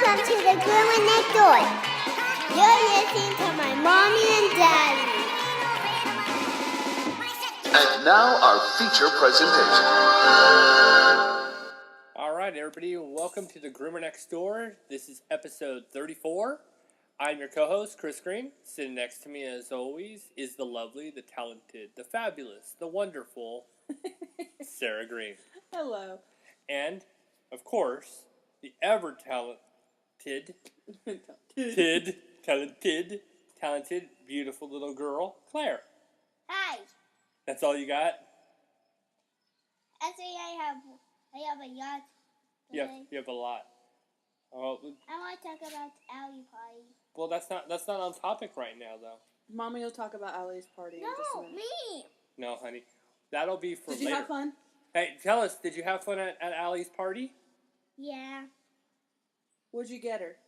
Welcome to the Groomer next door. You're listening to my mommy and daddy. And now our feature presentation. All right, everybody, welcome to the Groomer Next Door. This is episode 34. I'm your co-host, Chris Green. Sitting next to me, as always, is the lovely, the talented, the fabulous, the wonderful Sarah Green. Hello. And, of course, the ever-talented, beautiful little girl, Claire. Hi. That's all you got? Actually, I have a yacht. You have a lot. Oh, I want to talk about Alley Party. well, that's not on topic right now, though. Mommy will talk about Allie's party in just a minute. Me. No, honey. That'll be for later. Did you have fun? Hey, tell us, did you have fun at Allie's party? Yeah. What'd you get her?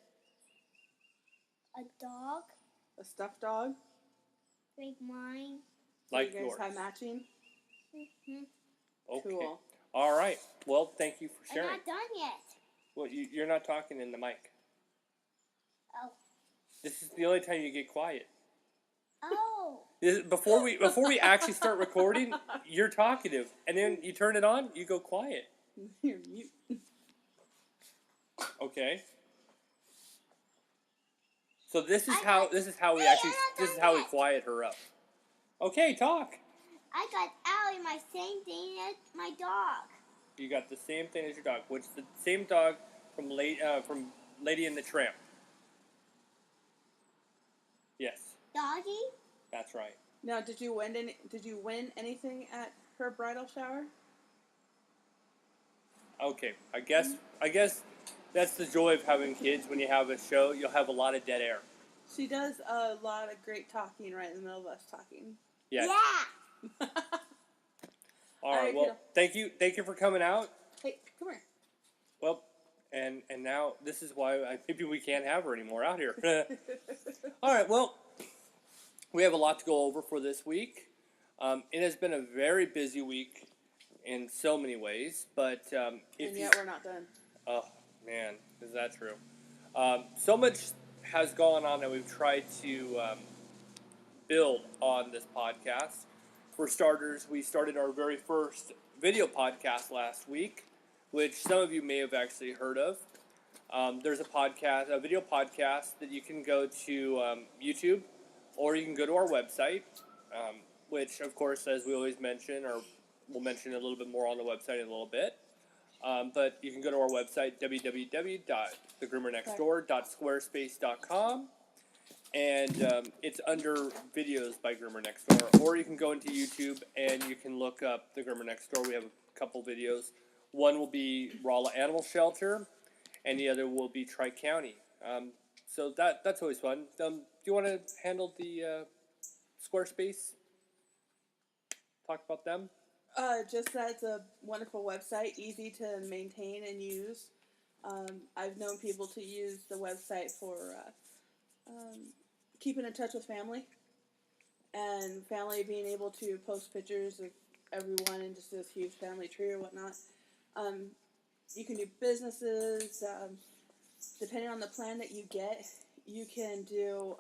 A dog. A stuffed dog? Like mine. Like you guys yours. have matching? Mm-hmm. Okay. Cool. All right. Well, thank you for I'm sharing. not done yet. Well, you're not talking in the mic. Oh. This is the only time you get quiet. Oh. Before we actually start recording, you're talkative, and then you turn it on, you go quiet. You're mute. Okay. So this is how we yet. quiet her up. Okay, talk. I got Allie my same thing as my dog. You got the same thing as your dog, which is the same dog from Lady and the Tramp. Yes, Doggy? that's right. Now, did you win anything at her bridal shower? Okay, I guess that's the joy of having kids. When you have a show, you'll have a lot of dead air. She does a lot of great talking right in the middle of us talking. Yeah. Yeah. All right. Well, thank you for coming out. Hey, come here. Well, and now this is why maybe we can't have her anymore out here. All right. Well, we have a lot to go over for this week. It has been a very busy week in so many ways, but and yet we're not done. Oh man, is that true? So much has gone on that we've tried to build on this podcast. For starters, we started our very first video podcast last week, which some of you may have actually heard of. There's a video podcast that you can go to YouTube, or you can go to our website, which, of course, as we always mention, or we'll mention a little bit more on the website in a little bit. But you can go to our website, www.thegroomernextdoor.squarespace.com, and it's under videos by Groomer Next Door. Or you can go into YouTube and you can look up the Groomer Next Door. We have a couple videos. One will be Rolla Animal Shelter, and the other will be Tri-County. So that's always fun. Do you want to handle the Squarespace? Talk about them? Just that it's a wonderful website, easy to maintain and use. I've known people to use the website for keeping in touch with family, and family being able to post pictures of everyone in just this huge family tree or whatnot. You can do businesses. Depending on the plan that you get, you can do...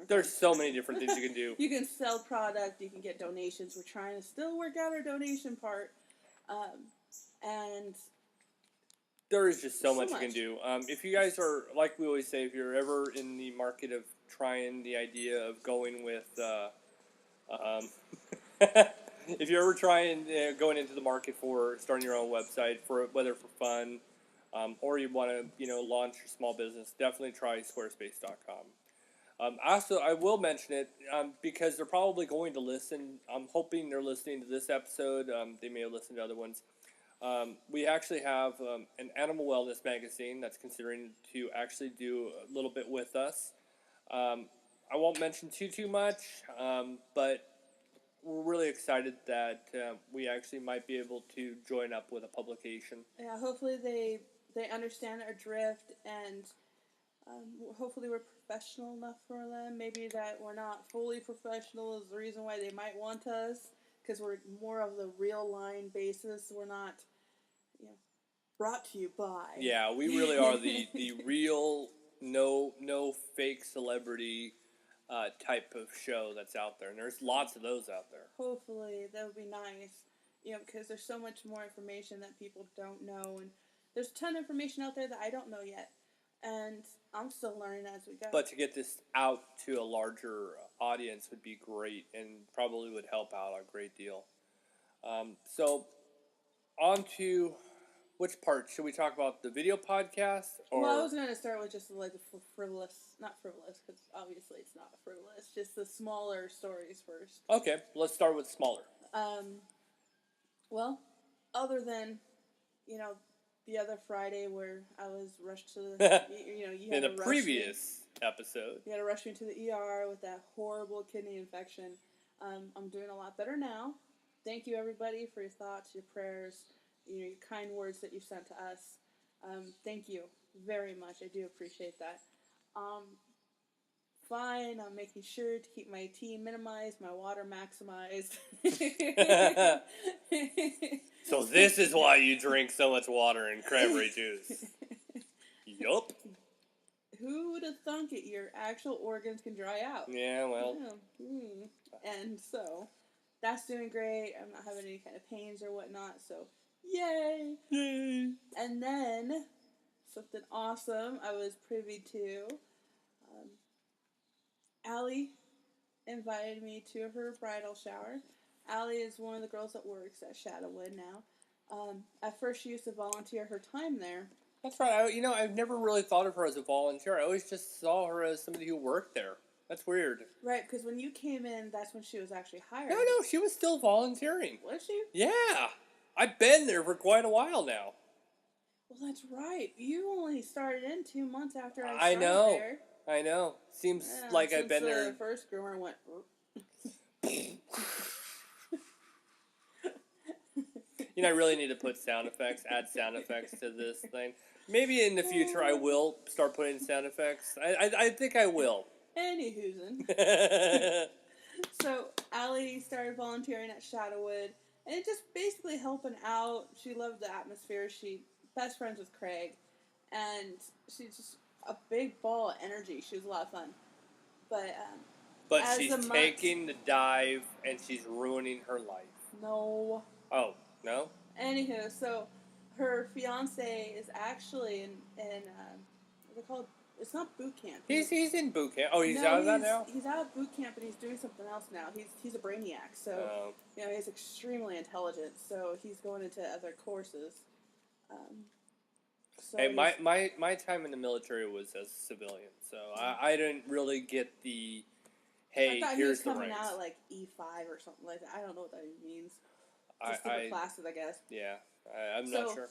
There's so many different things you can do. You can sell product. You can get donations. We're trying to still work out our donation part. And there is just so much you can do. If you guys are, like we always say, if you're ever in the market of trying the idea of going with... if you're ever trying going into the market for starting your own website, for whether for fun, or you want to launch your small business, definitely try squarespace.com. Also, I will mention it because they're probably going to listen. I'm hoping they're listening to this episode. They may have listened to other ones. We actually have an animal wellness magazine that's considering to actually do a little bit with us. I won't mention too much, but we're really excited that we actually might be able to join up with a publication. Yeah, hopefully they understand our drift, and hopefully we're professional enough for them. Maybe that we're not fully professional is the reason why they might want us, because we're more of the real line basis. We're not, brought to you by. Yeah, we really are the real, no fake celebrity type of show that's out there. And there's lots of those out there. Hopefully, that would be nice. Because there's so much more information that people don't know. And there's a ton of information out there that I don't know yet. And I'm still learning as we go. But to get this out to a larger audience would be great and probably would help out a great deal. So, on to which part? Should we talk about the video podcast? Or? Well, I was going to start with just like the not frivolous, because obviously it's not frivolous, just the smaller stories first. Okay, let's start with smaller. Well, other than, the other Friday where I was rushed to the, you had in the to rush previous episode. You had to rush me to the ER with that horrible kidney infection. I'm doing a lot better now. Thank you, everybody, for your thoughts, your prayers, your kind words that you sent to us. Thank you very much. I do appreciate that. Fine. I'm making sure to keep my tea minimized, my water maximized. So this is why you drink so much water and cranberry juice. Yup. Who would have thunk it? Your actual organs can dry out. Yeah, well. Yeah. And so, that's doing great. I'm not having any kind of pains or whatnot, so yay! Yay! And then, something awesome I was privy to. Allie invited me to her bridal shower. Allie is one of the girls that works at Shadowwood now. At first, she used to volunteer her time there. That's right. I've never really thought of her as a volunteer. I always just saw her as somebody who worked there. That's weird. Right, because when you came in, that's when she was actually hired. No, she was still volunteering. Was she? Yeah. I've been there for quite a while now. Well, that's right. You only started in 2 months after I started there. I know. Seems like I've been there. The first groomer went. I really need to put add sound effects to this thing. Maybe in the future I will start putting sound effects. I think I will. Anywhoozin. So, Allie started volunteering at Shadowwood, and just basically helping out. She loved the atmosphere. She best friends with Craig, and she's just a big ball of energy. She was a lot of fun. But she's taking the dive, and she's ruining her life. No. Oh, no? Anywho, so her fiance is actually in what's it called? It's not boot camp. He's in boot camp. Oh, he's out of that now? He's out of boot camp, and he's doing something else now. He's a brainiac, so he's extremely intelligent. So he's going into other courses. So hey, my time in the military was as a civilian, so I didn't really get the hey. I thought here's he was the coming ranks. out at like E5 or something like that. I don't know what that means. Just different classes, I guess. Yeah, I'm not sure.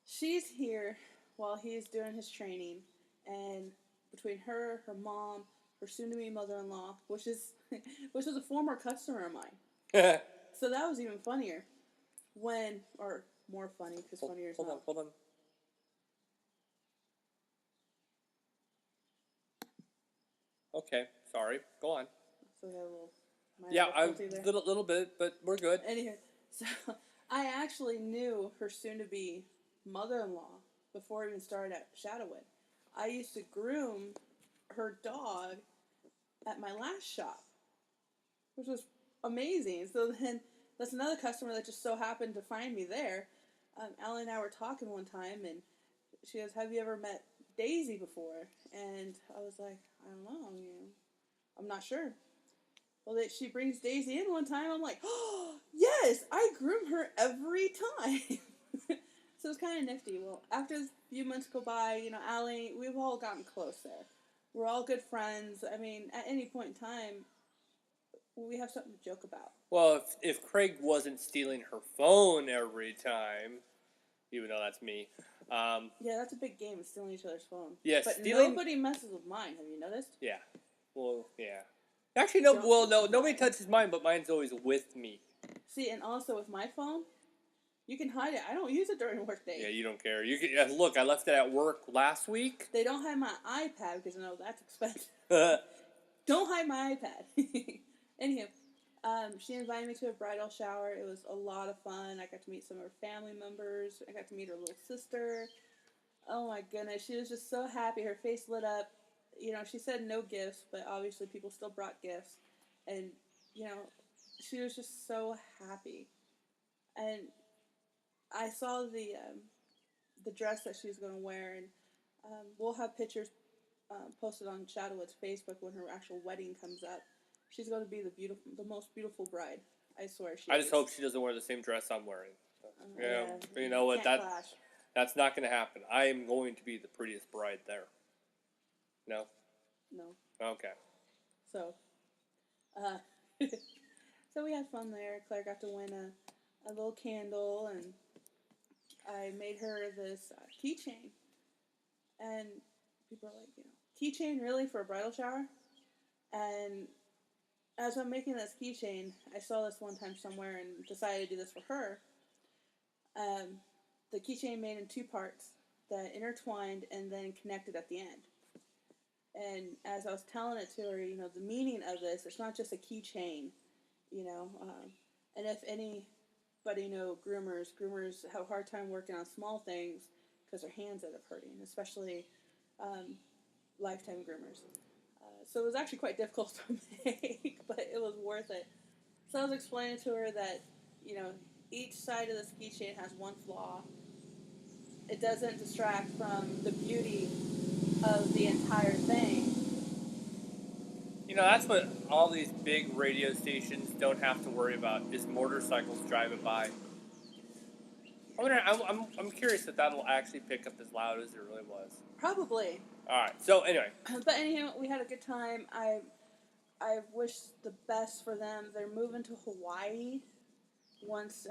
She's here while he's doing his training, and between her mom, her soon-to-be mother-in-law, which was a former customer of mine. So that was even funnier. Or more funny, because funnier is not. Hold on. Okay, sorry. Go on. So we had a little bit, but we're good. Anyway, so I actually knew her soon-to-be mother-in-law before I even started at Shadowwood. I used to groom her dog at my last shop, which was amazing. So then that's another customer that just so happened to find me there. Allie and I were talking one time, and she goes, "Have you ever met Daisy before?" And I was like, "I don't know. I'm not sure." Well, she brings Daisy in one time. I'm like, "Oh, yes, I groom her every time." So it's kind of nifty. Well, after a few months go by, Allie, we've all gotten close there. We're all good friends. I mean, at any point in time, we have something to joke about. Well, if Craig wasn't stealing her phone every time, even though that's me. Yeah, that's a big game, stealing each other's phone. Yeah, but stealing... nobody messes with mine. Have you noticed? Yeah. Well, yeah. Actually, no. Well, no. Nobody touches mine, but mine's always with me. See, and also with my phone, you can hide it. I don't use it during work day. Yeah, you don't care. You can look. I left it at work last week. They don't hide my iPad because I know that's expensive. Don't hide my iPad. Anyhow, She invited me to a bridal shower. It was a lot of fun. I got to meet some of her family members. I got to meet her little sister. Oh my goodness, she was just so happy. Her face lit up. You know, she said no gifts, but obviously people still brought gifts. And, you know, she was just so happy. And I saw the dress that she was going to wear, and we'll have pictures posted on Shadowwood's Facebook when her actual wedding comes up. She's going to be the most beautiful bride. I swear she. I just hope she doesn't wear the same dress I'm wearing. So, Yeah, you know what? can't clash. That's not going to happen. I am going to be the prettiest bride there. No. No. Okay. So, uh, so we had fun there. Claire got to win a little candle, and I made her this keychain. And people are like, keychain really for a bridal shower? And as I'm making this keychain, I saw this one time somewhere and decided to do this for her. The keychain made in two parts that intertwined and then connected at the end. And as I was telling it to her, the meaning of this, it's not just a keychain, and if anybody know groomers have a hard time working on small things because their hands end up hurting, especially lifetime groomers. So it was actually quite difficult to make, but it was worth it. So I was explaining to her that, each side of this keychain has one flaw. It doesn't distract from the beauty of the entire thing. That's what all these big radio stations don't have to worry about is motorcycles driving by. I'm curious if that'll actually pick up as loud as it really was. Probably. All right. So anyway. But anyhow, we had a good time. I wish the best for them. They're moving to Hawaii once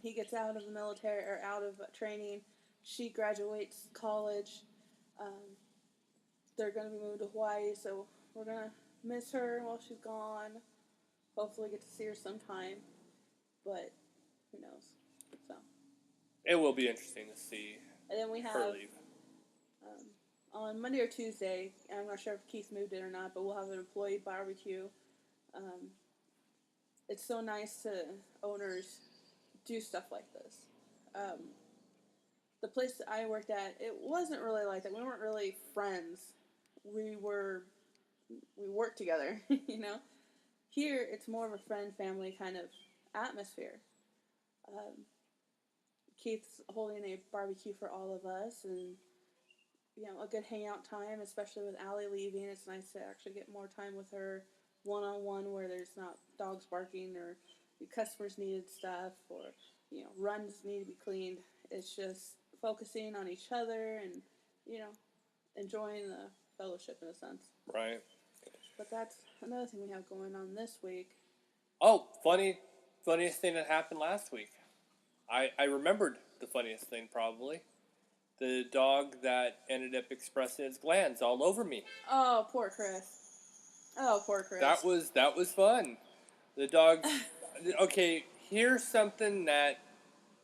he gets out of the military or out of training. She graduates college. They're going to be moving to Hawaii, so we're going to miss her while she's gone. Hopefully get to see her sometime, but who knows. So it will be interesting to see and then we have her leave. On Monday or Tuesday, I'm not sure if Keith moved it or not, but we'll have an employee barbecue. It's so nice to owners do stuff like this. The place that I worked at, it wasn't really like that. We weren't really friends. We worked together, Here, it's more of a friend, family kind of atmosphere. Keith's holding a barbecue for all of us, and a good hangout time, especially with Allie leaving. It's nice to actually get more time with her one-on-one where there's not dogs barking or customers needed stuff or, runs need to be cleaned. It's just focusing on each other and, enjoying the fellowship in a sense. Right. But that's another thing we have going on this week. Oh, funniest thing that happened last week. I remembered the funniest thing probably. The dog that ended up expressing its glands all over me. Oh, poor Chris. That was fun. The dog. Okay, here's something that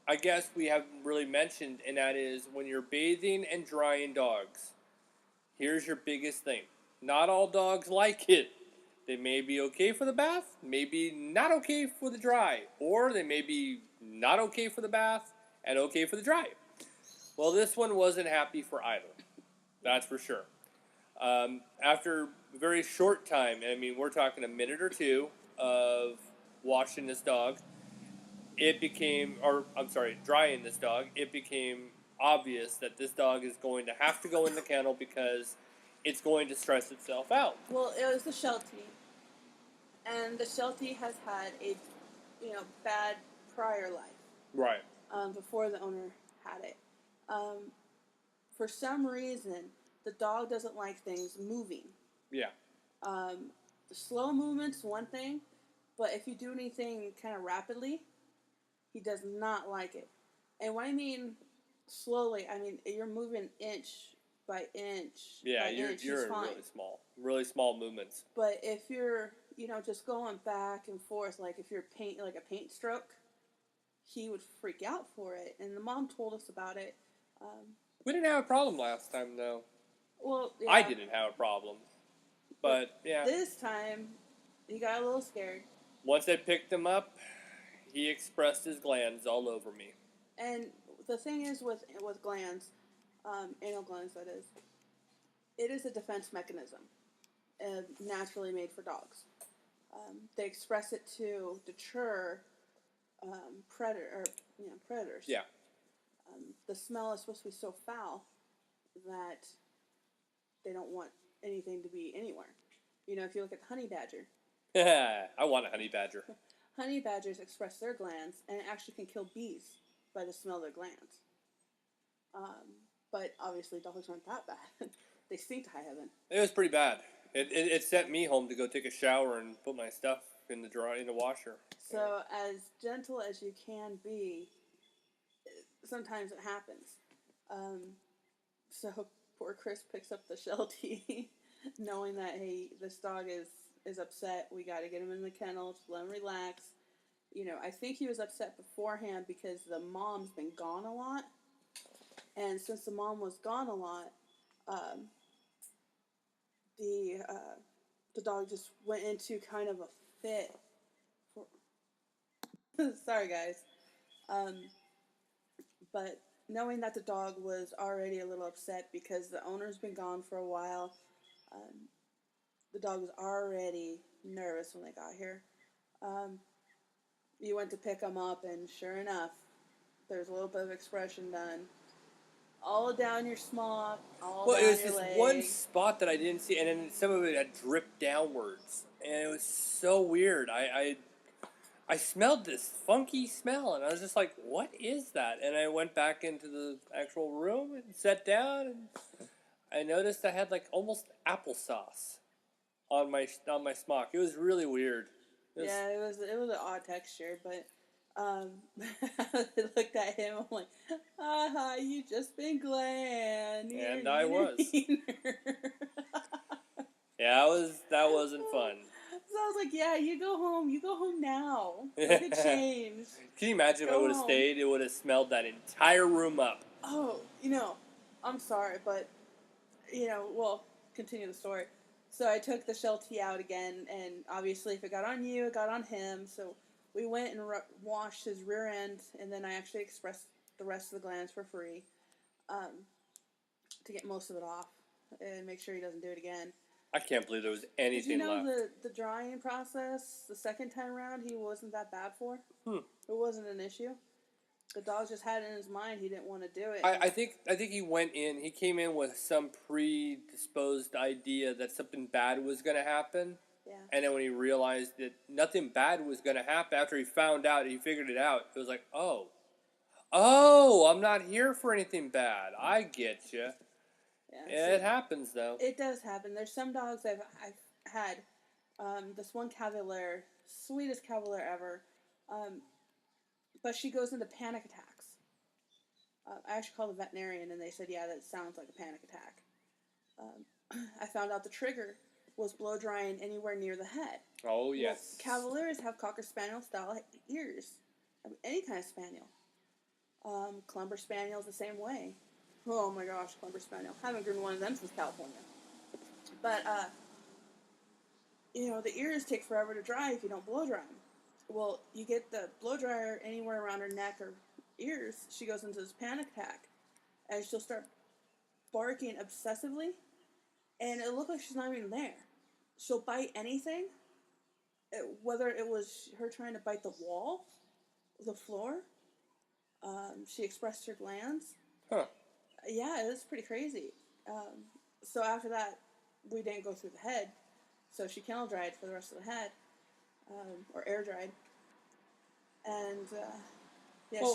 I guess we haven't really mentioned, and that is when you're bathing and drying dogs. Here's your biggest thing. Not all dogs like it. They may be okay for the bath, maybe not okay for the dry, or they may be not okay for the bath and okay for the dry. Well, this one wasn't happy for either. That's for sure. After a very short time, we're talking a minute or two of washing this dog, drying this dog, it became obvious that this dog is going to have to go in the kennel because it's going to stress itself out. Well, it was the Sheltie. And the Sheltie has had a, bad prior life. Right. Before the owner had it. For some reason, the dog doesn't like things moving. Yeah. Slow movements, one thing, but if you do anything kind of rapidly, he does not like it. And when I mean slowly, I mean you're moving inch by inch. Yeah, by you're inch, really small movements. But if you're, just going back and forth, like if you're like a paint stroke, he would freak out for it. And the mom told us about it. We didn't have a problem last time, though. Well, yeah. I didn't have a problem. But, yeah. This time, he got a little scared. Once I picked him up, he expressed his glands all over me. And the thing is with glands, anal glands that is, it is a defense mechanism, naturally made for dogs. They express it to deter predators. Yeah. The smell is supposed to be so foul that they don't want anything to be anywhere. You know, if you look at the honey badger, I want a honey badger. honey badgers express their glands and it actually can kill bees by the smell of their glands. But obviously, dogs aren't that bad. They stink to high heaven. It was pretty bad. It sent me home to go take a shower and put my stuff in the washer. So, as gentle as you can be, sometimes it happens. So poor Chris picks up the Sheltie, knowing that hey, this dog is upset. We got to get him in the kennel to let him relax. You know, I think he was upset beforehand because the mom's been gone a lot, and since the mom was gone a lot, the dog just went into kind of a fit. Sorry, guys. But knowing that the dog was already a little upset because the owner's been gone for a while, the dog was already nervous when they got here. You went to pick him up, and sure enough, there's a little bit of expression done. All down your smock, all Well, down it was your this leg. one spot that I didn't see, and then some of it had dripped downwards, and it was so weird. I smelled this funky smell, and I was just like, "What is that?" And I went back into the actual room and sat down, and I noticed I had like almost applesauce on my smock. It was really weird. Yeah, it was an odd texture, but I looked at him. I'm like, "Aha, you just been gland." And I was. Neener. Yeah, that wasn't fun. So I was like, "Yeah, you go home. You go home now. Go get changed." Can you imagine if I Go would have home. stayed? It would have smelled that entire room up. Oh, I'm sorry, but well, continue the story. So I took the Sheltie out again, and obviously, if it got on you, it got on him. So we went and washed his rear end, and then I actually expressed the rest of the glands for free, to get most of it off and make sure he doesn't do it again. I can't believe there was Did anything you know left. the drying process? The second time around, he wasn't that bad for. It wasn't an issue. The dog just had it in his mind he didn't want to do it. I think he went in. He came in with some predisposed idea that something bad was going to happen. Yeah. And then when he realized that nothing bad was going to happen, after he found out, he figured it out. It was like, oh, I'm not here for anything bad. I get you. Yeah, It happens though. It does happen. There's some dogs I've had. This one Cavalier, sweetest Cavalier ever, but she goes into panic attacks. I actually called the veterinarian, and they said, "Yeah, that sounds like a panic attack." I found out the trigger was blow drying anywhere near the head. Oh yes. Well, Cavaliers have Cocker Spaniel style ears. I mean, any kind of Spaniel. Clumber Spaniel's the same way. Oh my gosh, Clumber Spaniel. Haven't groomed one of them since California. But, the ears take forever to dry if you don't blow dry them. Well, you get the blow dryer anywhere around her neck or ears, she goes into this panic attack. And she'll start barking obsessively. And it looks like she's not even there. She'll bite anything. Whether it was her trying to bite the wall, the floor. She expressed her glands. Huh. Yeah, it was pretty crazy. So after that, we didn't go through the head. So she kennel dried for the rest of the head, or air dried. And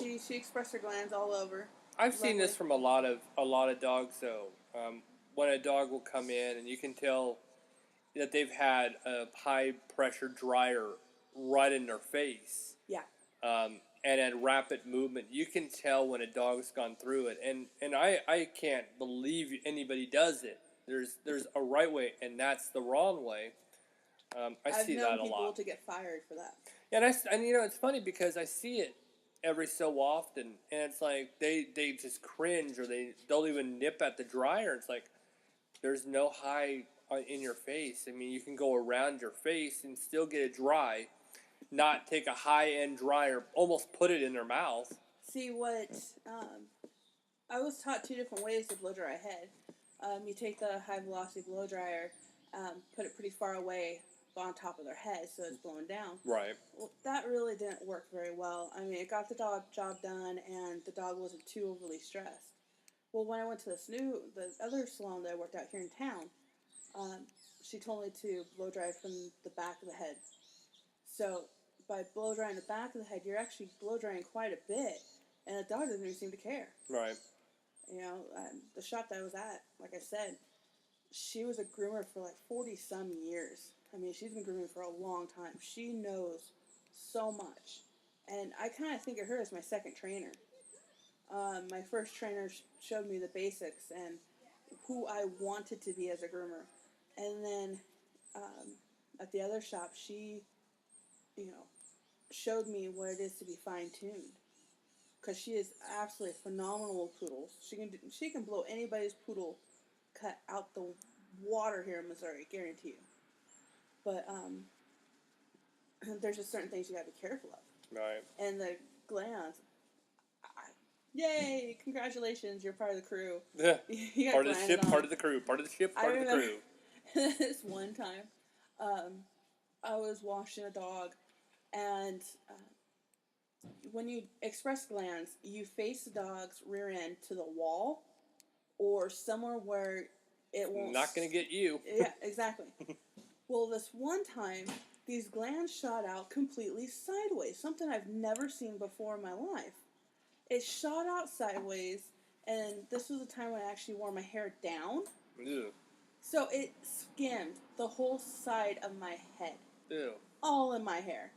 she expressed her glands all over. I've seen this from a lot of dogs though. When a dog will come in and you can tell that they've had a high pressure dryer right in their face. Yeah. And at rapid movement, you can tell when a dog's gone through it. And I can't believe anybody does it. There's a right way, and that's the wrong way. I've see known that a people lot. to get fired for that. And it's funny because I see it every so often, and it's like they just cringe or they'll even nip at the dryer. It's like there's no high in your face. I mean, you can go around your face and still get it dry. not take a high-end dryer, almost put it in their mouth. See what I was taught 2 different ways to blow dry a head. You take the high velocity blow dryer, put it pretty far away on top of their head so it's blowing down. Right. Well, that really didn't work very well. I mean, it got the job done, and the dog wasn't too overly stressed. Well, when I went to the other salon that I worked out here in town, she told me to blow dry from the back of the head. So by blow drying the back of the head, you're actually blow drying quite a bit, and the dog doesn't even seem to care. Right. You know, the shop that I was at, like I said, she was a groomer for like 40-some years. I mean, she's been grooming for a long time. She knows so much. And I kind of think of her as my second trainer. My first trainer showed me the basics and who I wanted to be as a groomer. And then at the other shop, she, showed me what it is to be fine-tuned. Because she is absolutely phenomenal with poodles. She can blow anybody's poodle cut out the water here in Missouri, guarantee you. But there's just certain things you got to be careful of. Right. And the glands, yay! Congratulations, you're part of the crew. Yeah. You got Part of the ship, on. part of the crew, part of the ship, part of the crew. This one time, I was washing a dog, and when you express glands, you face the dog's rear end to the wall, or somewhere where it won't. Not gonna get you. Yeah, exactly. Well, this one time, these glands shot out completely sideways, something I've never seen before in my life. It shot out sideways, and this was the time when I actually wore my hair down. Ew. So it skimmed the whole side of my head. Ew. All in my hair.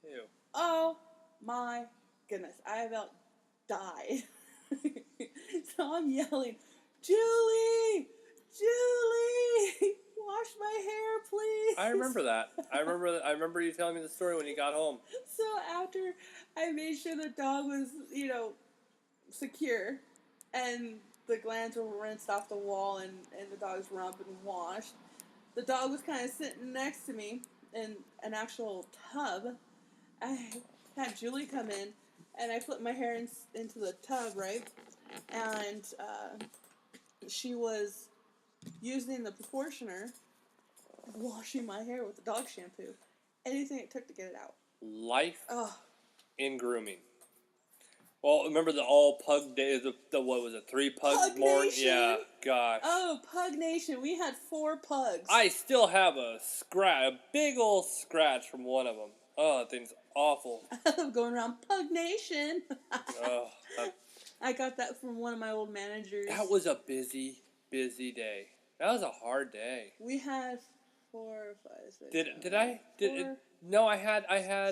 Ew. Oh my goodness. I about died. So I'm yelling, Julie! Julie! Wash my hair, please! I remember that. I remember you telling me the story when you got home. So after I made sure the dog was, secure, and the glands were rinsed off the wall and the dog's rump and washed, the dog was kind of sitting next to me in an actual tub. I had Julie come in, and I flipped my hair into the tub, right? And she was using the proportioner, washing my hair with the dog shampoo. Anything it took to get it out. Life Oh. in grooming. Well, remember the all pug day? The what was it? 3 pugs Pug more? Nation. Yeah, gosh. Oh, Pug Nation. We had 4 pugs. I still have a big old scratch from one of them. Oh, that thing's awful. I love going around Pug Nation. Oh, I got that from one of my old managers. that was a busy day. That was a hard day. We had 4, 5, 6. Did I? No, I had.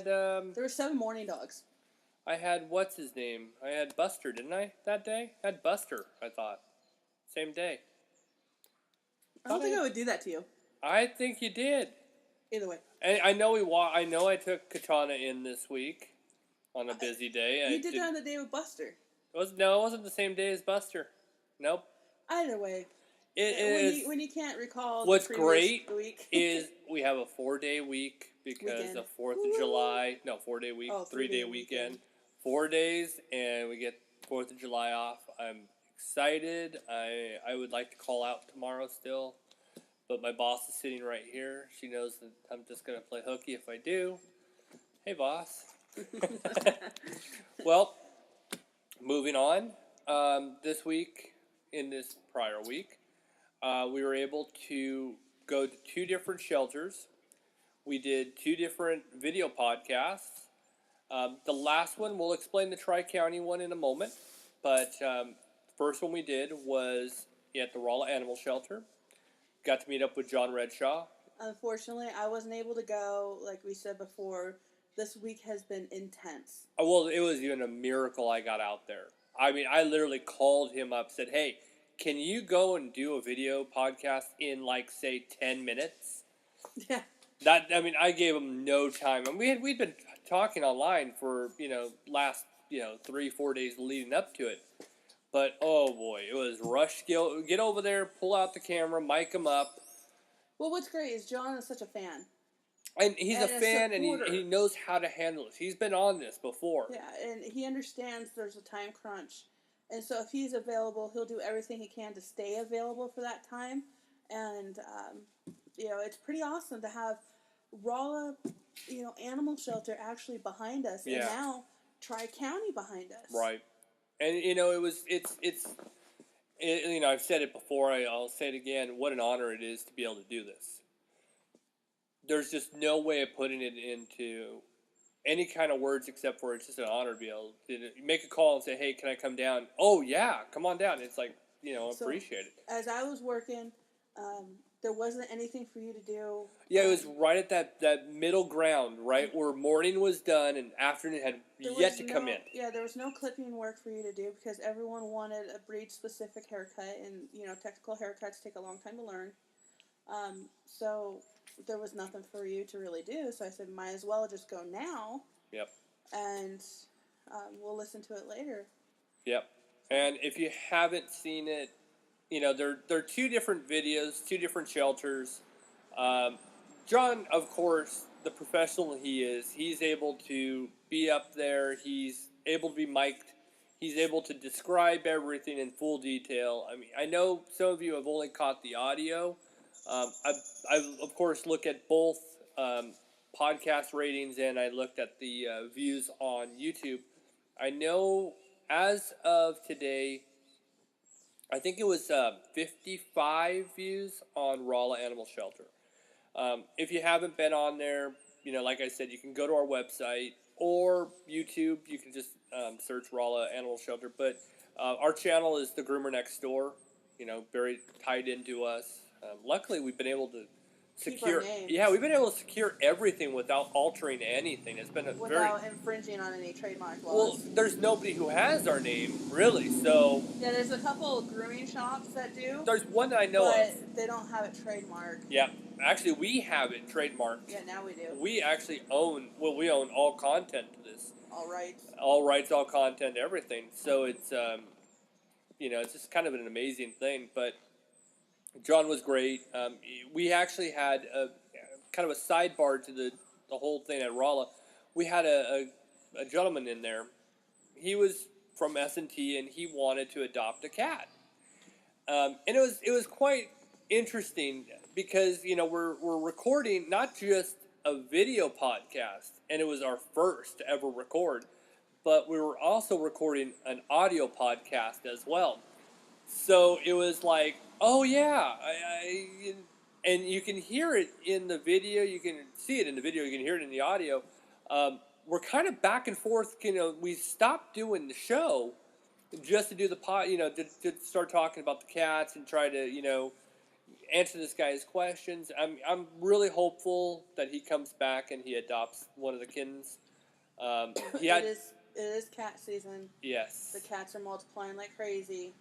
There were 7 morning dogs. I had what's his name? I had Buster, didn't I? That day, I had Buster. I thought, same day. I don't think I would do that to you. I think you did. Either way. I know I know I took Katana in this week on a busy day. You did that on the day with Buster. It wasn't the same day as Buster. Nope. Either way. When you can't recall what's the great week. is we have a 4-day week because Weekend. the 4th of July. No, 4-day week, Oh, 3-day weekend. 4 days, and we get 4th of July off. I'm excited. I would like to call out tomorrow still, but my boss is sitting right here. She knows that I'm just going to play hooky if I do. Hey, boss. Well, moving on. This week, in this prior week, we were able to go to 2 different shelters. We did 2 different video podcasts. The last one, we'll explain the Tri-County one in a moment, but first one we did was at the Rolla Animal Shelter. Got to meet up with John Redshaw. Unfortunately, I wasn't able to go. Like we said before, this week has been intense. Well, it was even a miracle I got out there. I mean, I literally called him up, said, hey, can you go and do a video podcast in, like, say, 10 minutes? Yeah. I gave him no time. And we'd been talking online for, last, 3-4 days leading up to it. But, oh, boy, it was rush. Get over there, pull out the camera, mic him up. Well, what's great is John is such a fan. And he's a and fan, and supporter. he knows how to handle this. He's been on this before. Yeah, and he understands there's a time crunch. And so if he's available, he'll do everything he can to stay available for that time. And, it's pretty awesome to have Rolla, animal shelter actually behind us. Yeah. And now Tri-County behind us. Right. And, I've said it before, I'll say it again, what an honor it is to be able to do this. There's just no way of putting it into any kind of words except for it's just an honor to be able to make a call and say, hey, can I come down? Oh, yeah, come on down. It's like, appreciate it. As I was working, there wasn't anything for you to do. Yeah, it was right at that middle ground, right where morning was done and afternoon had yet to come in. Yeah, there was no clipping work for you to do because everyone wanted a breed-specific haircut, and technical haircuts take a long time to learn. So there was nothing for you to really do. So I said, might as well just go now. Yep. And we'll listen to it later. Yep. And if you haven't seen it, there are two different videos, two different shelters. John, of course, the professional he is, he's able to be up there. He's able to be mic'd. He's able to describe everything in full detail. I mean, I know some of you have only caught the audio. I of course, look at both podcast ratings, and I looked at the views on YouTube. I know as of today, I think it was 55 views on Rolla Animal Shelter. If you haven't been on there, like I said, you can go to our website or YouTube. You can just search Rolla Animal Shelter. But our channel is the Groomer Next Door, very tied into us. Luckily, we've been able to secure. Yeah, we've been able to secure everything without altering anything. It's been without infringing on any trademark laws. Well, there's nobody who has our name really. So yeah, there's a couple of grooming shops that do. There's one that I know but of. They don't have it trademarked. Yeah, actually, we have it trademarked. Yeah, now we do. We actually own. Well, we own all content to this. All rights. All rights, all content, everything. So it's it's just kind of an amazing thing. But John was great. We actually had a kind of a sidebar to the whole thing at Rolla. We had a gentleman in there. He was from S&T, and he wanted to adopt a cat. And it was quite interesting because we're recording not just a video podcast, and it was our first to ever record, but we were also recording an audio podcast as well. So it was like, oh yeah, and you can hear it in the video, you can see it in the video, you can hear it in the audio. We're kind of back and forth. We stopped doing the show just to do the pod, to start talking about the cats and try to, answer this guy's questions. I'm really hopeful that he comes back and he adopts one of the kittens. It is cat season. Yes. The cats are multiplying like crazy.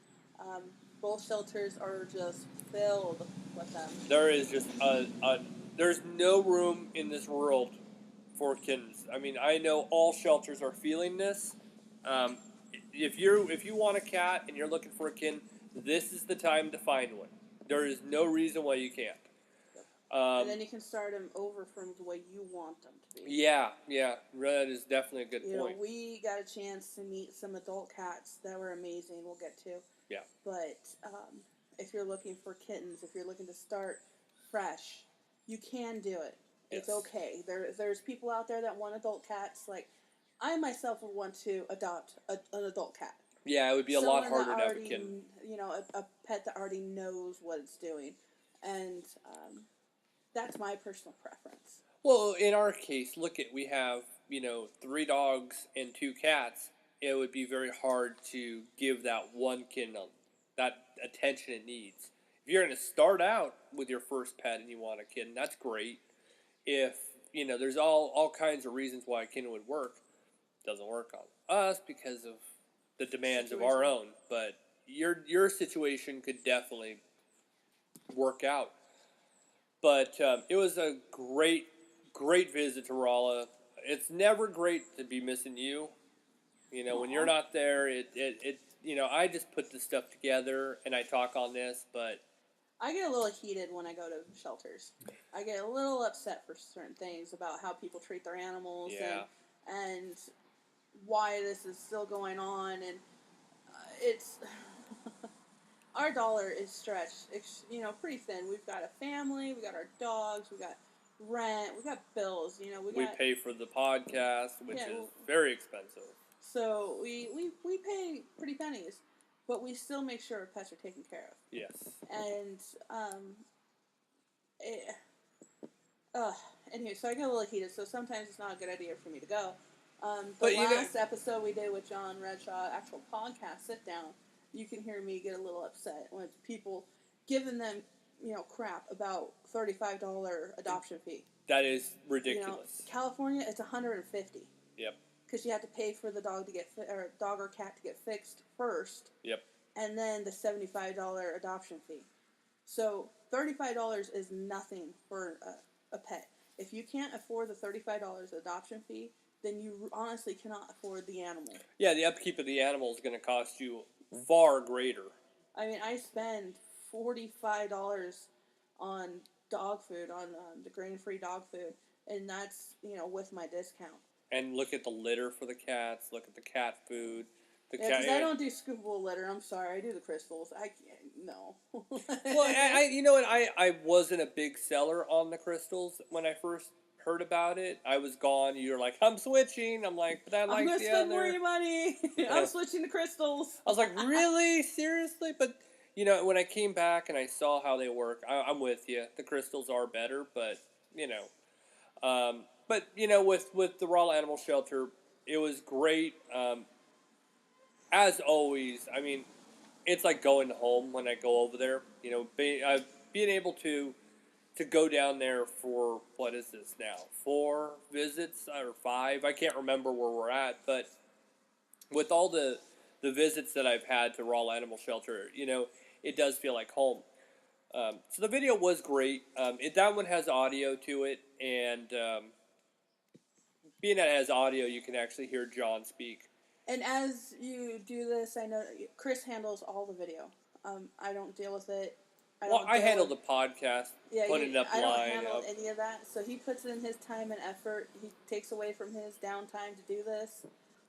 Both shelters are just filled with them. There is just there's no room in this world for kittens. I mean, I know all shelters are feeling this. If you want a cat and you're looking for a kitten, this is the time to find one. There is no reason why you can't. And then you can start them over from the way you want them to be. Yeah, that is definitely a good point. We got a chance to meet some adult cats that were amazing. We'll get to. Yeah. But if you're looking for kittens, if you're looking to start fresh, you can do it. Yes. It's okay. There's people out there that want adult cats. Like, I myself would want to adopt an adult cat. Yeah, it would be a lot harder to have a kitten. A pet that already knows what it's doing. And that's my personal preference. Well, in our case, we have, 3 dogs and 2 cats. It would be very hard to give that one kitten that attention it needs. If you're going to start out with your first pet and you want a kitten, that's great. If, there's all kinds of reasons why a kitten would work. It doesn't work on us because of the demands of our own. But your situation could definitely work out. But it was a great visit to Rolla. It's never great to be missing you. When you're not there, it I just put this stuff together and I talk on this, but I get a little heated when I go to shelters. I get a little upset for certain things about how people treat their animals Yeah. and why this is still going on, and it's our dollar is stretched, pretty thin. We've got a family, we got our dogs, we got rent, we got bills. We pay for the podcast, which Yeah, is very expensive. so we pay pretty pennies, but we still make sure our pets are taken care of. Yes. And it, uh, anyway, so I get a little heated. So sometimes it's not a good idea for me to go. The last episode we did with John Redshaw, actual podcast sit down, you can hear me get a little upset when people giving them crap about $35 adoption fee. That is ridiculous. California, it's $150. Yep. Because you have to pay for the dog to get or dog or cat to get fixed first. Yep. And then the $75 adoption fee. So $35 is nothing for a pet. If you can't afford the $35 adoption fee, then you honestly cannot afford the animal. Yeah, the upkeep of the animal is going to cost you far greater. I mean, I spend $45 on dog food, on the grain-free dog food, and that's with my discount. And look at the litter for the cats. Look at the cat food. Because I don't do scoopable litter. I'm sorry, I do the crystals. I can't. No. Well, you know what? I wasn't a big seller on the crystals when I first heard about it. I was gone. You're like, I'm switching. I'm like, but I like I'm gonna the spend other. more money. I'm switching to crystals. I was like, really? Seriously? But when I came back and I saw how they work, I'm with you. The crystals are better, but with the Raw Animal Shelter, it was great. As always, I mean, it's like going home when I go over there. Being able to go down there for, what is this now, 4 visits or 5? I can't remember where we're at, but with all the visits that I've had to Raw Animal Shelter, it does feel like home. So the video was great. That one has audio to it, and being that it has audio, you can actually hear John speak. And as you do this, I know Chris handles all the video. I don't deal with it. I handle the podcast, putting it up I line. don't handle any of that. So he puts in his time and effort. He takes away from his downtime to do this.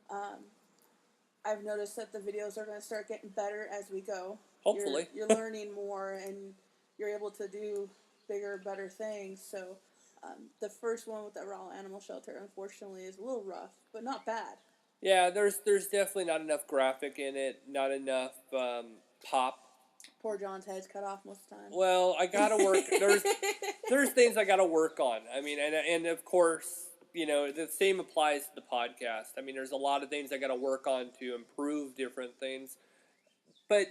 I've noticed that the videos are going to start getting better as we go. Hopefully. You're learning more, and you're able to do bigger, better things. So the first one with the Raw Animal Shelter, unfortunately, is a little rough, but not bad. Yeah, there's definitely not enough graphic in it, not enough pop. Poor John's head's cut off most of the time. Well, I gotta work. There's things I gotta work on. I mean, and of course, the same applies to the podcast. I mean, there's a lot of things I gotta work on to improve different things. But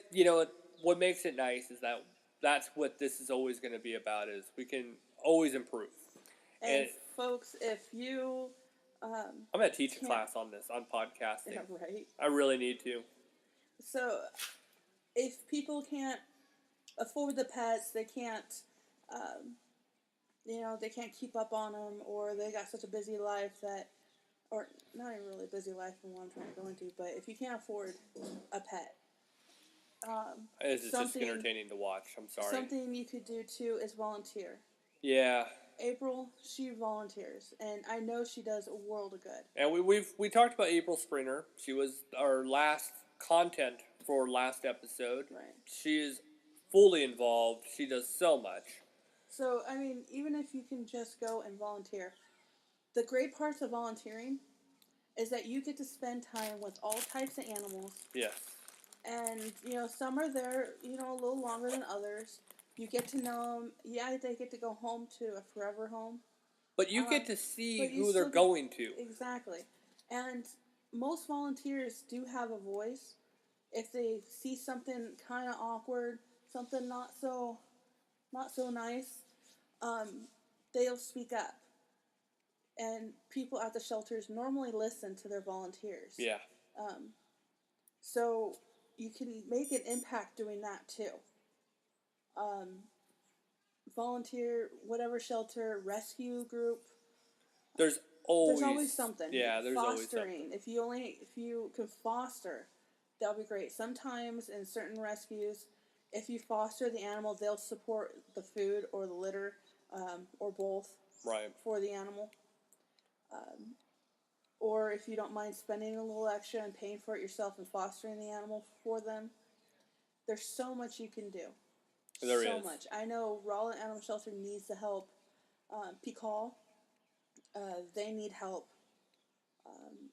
what makes it nice is that that's what this is always going to be about. Is we can always improve. And folks, if you I'm going to teach a class on this, on podcasting. Yeah, right. I really need to. So, if people can't afford the pets, they can't, they can't keep up on them, or they got such a busy life or not even really a busy life from what I'm trying to go into, but if you can't afford a pet, this is just entertaining to watch. I'm sorry. Something you could do too is volunteer. Yeah. April, she volunteers, and I know she does a world of good. And we talked about April Springer. She was our last content for last episode. Right. She is fully involved. She does so much. So, I mean, even if you can just go and volunteer, the great parts of volunteering is that you get to spend time with all types of animals. Yes. And, some are there, a little longer than others. You get to know them. Yeah, they get to go home to a forever home. But you get to see who they're going to. Exactly. And most volunteers do have a voice. If they see something kind of awkward, something not so nice, they'll speak up. And people at the shelters normally listen to their volunteers. Yeah. So you can make an impact doing that too. Volunteer, whatever shelter, rescue group. There's always something. Yeah, there's always something. If you can foster, that'll be great. Sometimes in certain rescues, If you foster the animal, they'll support the food or the litter, or both Right. for the animal. Or if you don't mind spending a little extra and paying for it yourself and fostering the animal for them, there's so much you can do. There so is. much. I know Rolla Animal Shelter needs the help. Peak Hall, they need help.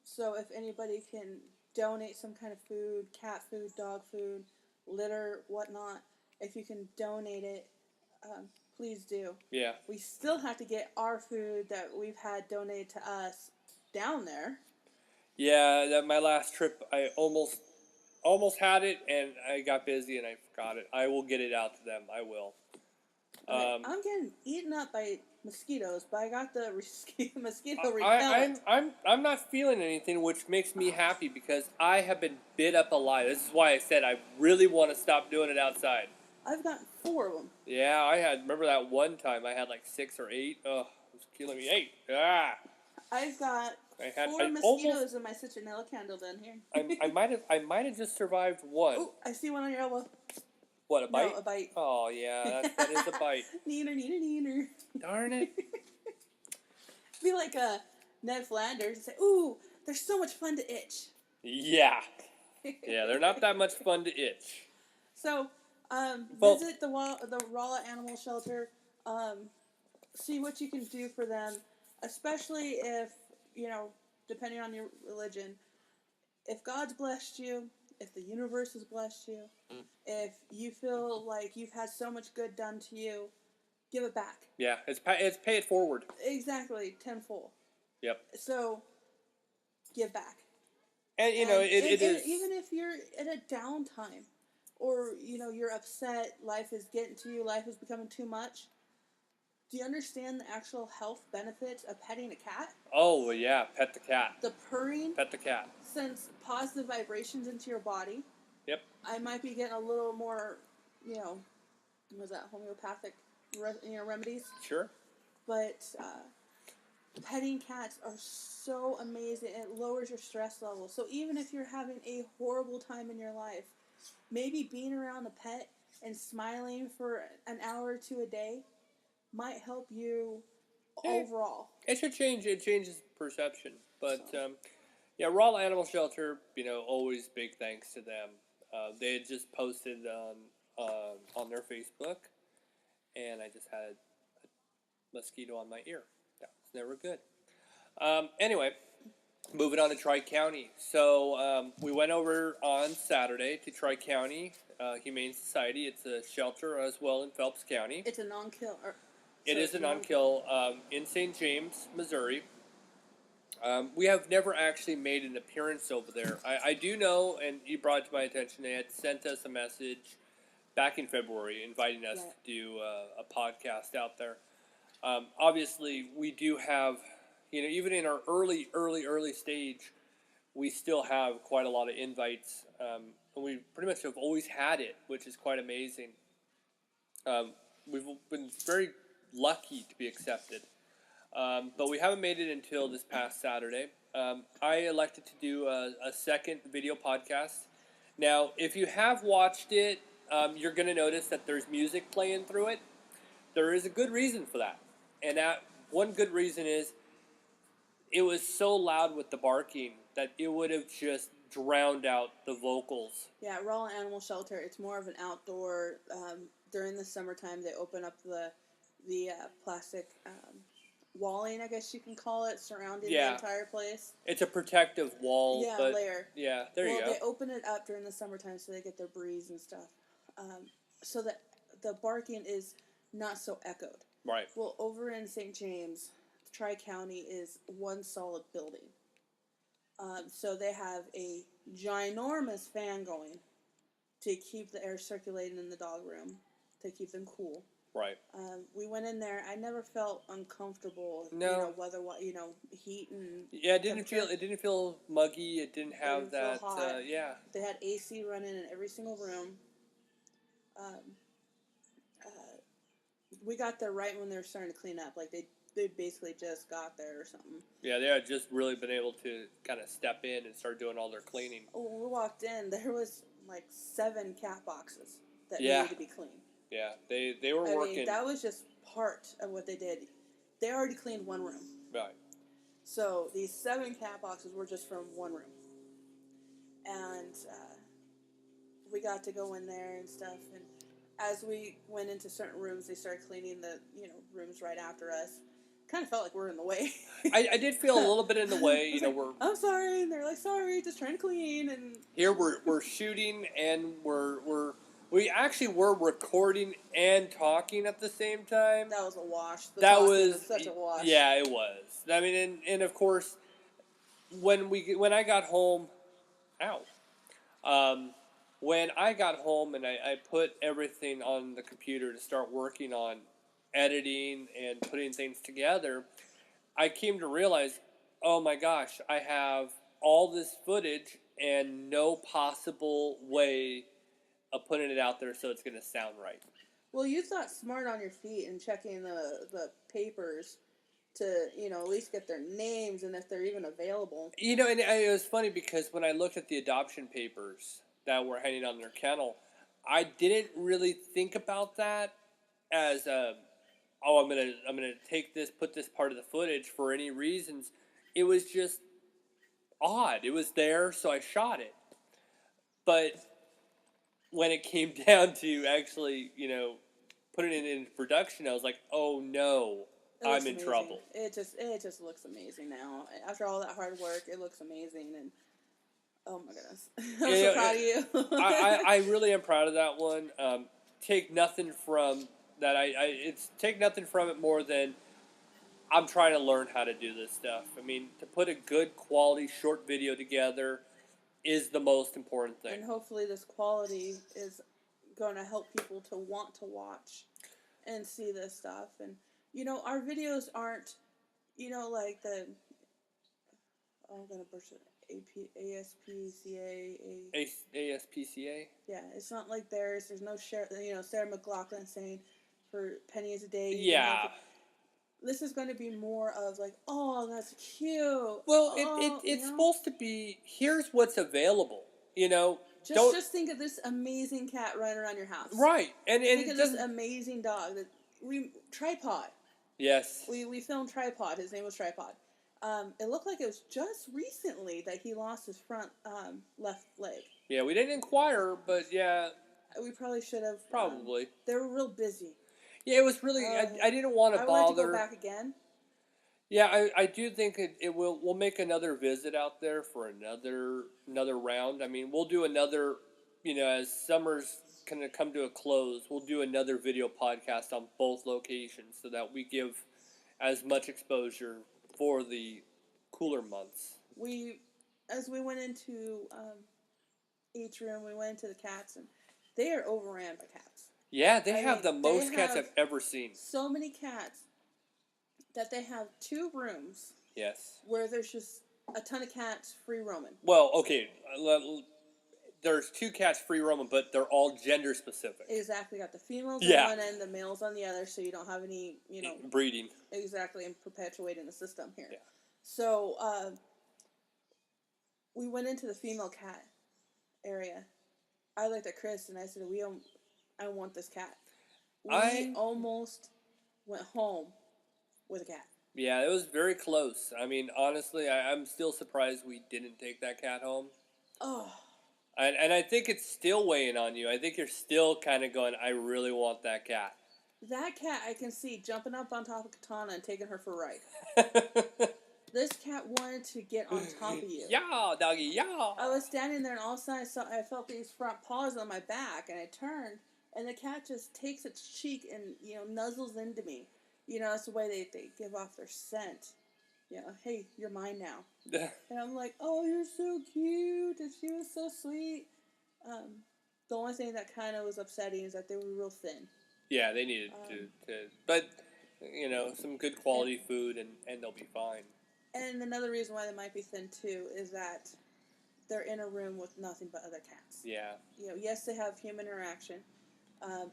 So if anybody can donate some kind of food, cat food, dog food, litter, whatnot, if you can donate it, please do. Yeah. We still have to get our food that we've had donated to us down there. Yeah, my last trip, I almost had it, and I got busy and I forgot it. I will get it out to them. I will. Okay, I'm getting eaten up by mosquitoes, but I got the mosquito I, repellent. I'm not feeling anything, which makes me happy because I have been bit up alive. This is why I said I really want to stop doing it outside. I've gotten 4 of them. Yeah, I had. Remember that one time I had like 6 or 8. Oh, it was killing me. 8. Ah. I've got I 4 mosquitoes in my citronella candle down here. I might have just survived one. Oh, I see one on your elbow. What, a bite? No, a bite. Oh yeah, that is a bite. Neener, neener, neener. Darn it. Be like Ned Flanders and say, "Ooh, they're so much fun to itch." Yeah. Yeah, they're not that much fun to itch. So, Well- visit the Rolla Animal Shelter. See what you can do for them, especially if, depending on your religion, if God's blessed you, if the universe has blessed you, if you feel like you've had so much good done to you, give it back. Yeah, it's pay it forward. Exactly, tenfold. Yep. So, give back. And it is. Even if you're at a downtime, or you're upset, life is getting to you, life is becoming too much. Do you understand the actual health benefits of petting a cat? Oh well, yeah, pet the cat. The purring Pet the cat. sends positive vibrations into your body. Yep. I might be getting a little more, was that homeopathic, remedies? Sure. But petting cats are so amazing. It lowers your stress level. So even if you're having a horrible time in your life, maybe being around a pet and smiling for an hour or 2 a day might help you overall. It should change. It changes perception. But yeah, Raw Animal Shelter. Always big thanks to them. They had just posted on their Facebook, and I just had a mosquito on my ear. That was never good. Anyway, moving on to Tri-County. So we went over on Saturday to Tri-County Humane Society. It's a shelter as well in Phelps County. It's a non-kill. It is a non-kill in St. James, Missouri. We have never actually made an appearance over there. I do know, and you brought it to my attention, they had sent us a message back in February inviting us to do a podcast out there. Obviously, we do have, even in our early stage, we still have quite a lot of invites. And we pretty much have always had it, which is quite amazing. We've been very lucky to be accepted. But we haven't made it until this past Saturday. I elected to do a second video podcast. Now, if you have watched it, you're going to notice that there's music playing through it. There is a good reason for that. And that one good reason is it was so loud with the barking that it would have just drowned out the vocals. Yeah, Rolla Animal Shelter, it's more of an outdoor, during the summertime they open up the plastic walling, I guess you can call it, surrounding the entire place. It's a protective wall. Yeah, but layer. Yeah, there you go. They open it up during the summertime so they get their breeze and stuff. So that the barking is not so echoed. Right. Well, over in St. James, Tri-County is one solid building. So they have a ginormous fan going to keep the air circulating in the dog room, to keep them cool. Right. We went in there. I never felt uncomfortable. No. Heat and yeah, it didn't feel muggy. It didn't have that. Feel hot. Yeah. They had AC running in every single room. We got there right when they were starting to clean up. Like they basically just got there or something. Yeah, they had just really been able to kind of step in and start doing all their cleaning. Oh, when we walked in, there was like 7 cat boxes. that Yeah. needed to be cleaned. Yeah, they were I working. mean, that was just part of what they did. They already cleaned one room. Right. So these 7 cat boxes were just from one room. And we got to go in there and stuff. And as we went into certain rooms, they started cleaning the rooms right after us. Kind of felt like we're in the way. I did feel a little bit in the way. I was like, I'm sorry, and they're like, sorry, just trying to clean. And here we're shooting and we actually were recording and talking at the same time. that was a wash. The That talking was such a wash. Yeah, it was. I mean, and of course, when I got home, when I got home and I put everything on the computer to start working on editing and putting things together, I came to realize, oh my gosh, I have all this footage and no possible way of putting it out there so it's going to sound right. Well, you thought smart on your feet and checking the papers to, at least get their names and if they're even available. And it was funny because when I looked at the adoption papers that were hanging on their kennel, I didn't really think about that as I'm gonna take this, put this part of the footage for any reasons. It was just odd. It was there, so I shot it. But when it came down to actually, putting it into production, I was like, oh no, I'm in trouble. It just looks amazing now. After all that hard work, it looks amazing, and oh my goodness, I'm so proud of you. I really am proud of that one. Take nothing from that. Take nothing from it more than I'm trying to learn how to do this stuff. I mean, to put a good quality short video together is the most important thing. And hopefully, this quality is going to help people to want to watch and see this stuff. And our videos aren't, like the I'm gonna burst it. ASPCA. ASPCA. Yeah, it's not like theirs. There's no Sarah McLachlan saying for pennies a day. Yeah. This is going to be more of like, oh, that's cute. Well, it's supposed to be. Here's what's available. Just think of this amazing cat running around your house. Right, and think of this amazing dog that Tripod. Yes. We filmed Tripod. His name was Tripod. It looked like it was just recently that he lost his front left leg. Yeah, we didn't inquire, but yeah. We probably should have. Probably. They were real busy. Yeah, it was really. I didn't want to bother. I wanted to go back again. Yeah, I do think it will. We'll make another visit out there for another round. I mean, we'll do another. As summer's kind of come to a close, we'll do another video podcast on both locations so that we give as much exposure for the cooler months. As we went into each room, we went into the cats, and they are overran by cats. Yeah, they have the most cats I've ever seen. So many cats that they have 2 rooms. Yes. Where there's just a ton of cats free roaming. Well, okay, there's 2 cats free roaming, but they're all gender specific. Exactly, got the females on one end, the males on the other, so you don't have any, breeding. Exactly, and perpetuating the system here. Yeah. So we went into the female cat area. I looked at Chris and I said, I want this cat. We almost went home with a cat. Yeah, it was very close. I mean, honestly, I'm still surprised we didn't take that cat home. Oh. And I think it's still weighing on you. I think you're still kind of going, I really want that cat. That cat I can see jumping up on top of Katana and taking her for a ride. This cat wanted to get on top of you. Yeah, doggy, yeah. I was standing there and all of a sudden I felt these front paws on my back and I turned and the cat just takes its cheek and, nuzzles into me. That's the way they give off their scent. Hey, you're mine now. And I'm like, oh, you're so cute. And she was so sweet. The only thing that kind of was upsetting is that they were real thin. Yeah, they needed to but, some good quality food and they'll be fine. And another reason why they might be thin, too, is that they're in a room with nothing but other cats. Yeah. Yes, they have human interaction.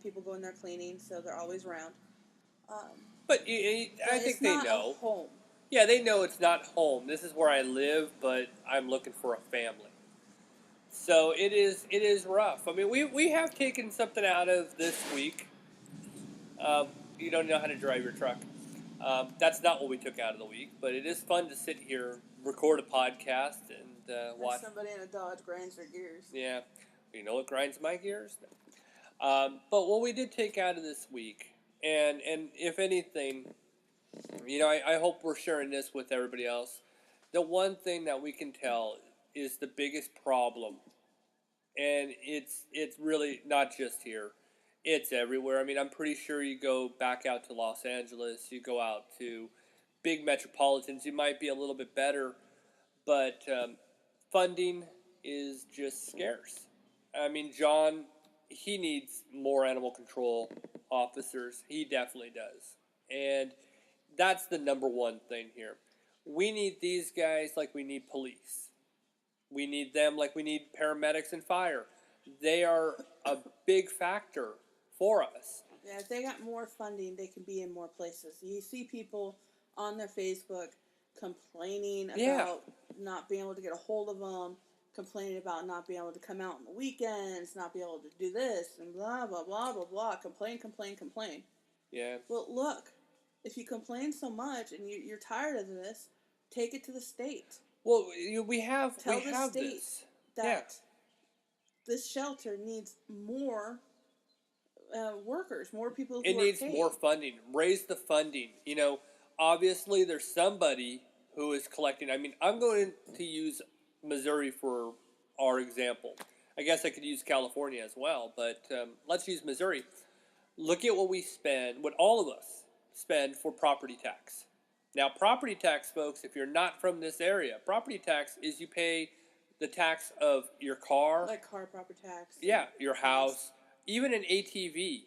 People go in there cleaning, so they're always around. But I think they know. It's not a home. Yeah, they know it's not home. This is where I live, but I'm looking for a family. So it is rough. I mean, we have taken something out of this week. Um, you don't know how to drive your truck. That's not what we took out of the week, but it is fun to sit here, record a podcast, and watch. Somebody in a Dodge grinds their gears. Yeah, you know what grinds my gears? But what we did take out of this week, and if anything, I hope we're sharing this with everybody else. The one thing that we can tell is the biggest problem, and it's really not just here. It's everywhere. I mean, I'm pretty sure you go back out to Los Angeles, you go out to big metropolitans, you might be a little bit better, but funding is just scarce. I mean, John, he needs more animal control officers. He definitely does. And that's the number one thing here. We need these guys like we need police. We need them like we need paramedics and fire. They are a big factor for us. Yeah, if they got more funding, they can be in more places. You see people on their Facebook complaining about not being able to get a hold of them, complaining about not being able to come out on the weekends, not being able to do this, and blah, blah, blah, blah, blah. Complain, complain, complain. Yeah. Well, look, if you complain so much and you're tired of this, take it to the state. Well, we have Tell the state this. that this shelter needs more workers, more people who It are needs paid. more funding. Raise the funding. Obviously there's somebody who is collecting. I mean, I'm going to use Missouri for our example. I guess I could use California as well, but let's use Missouri. Look at what we spend, what all of us spend for property tax. Now, property tax, folks, if you're not from this area, property tax is you pay the tax of your car. Like car property tax. Yeah, your house, even an ATV.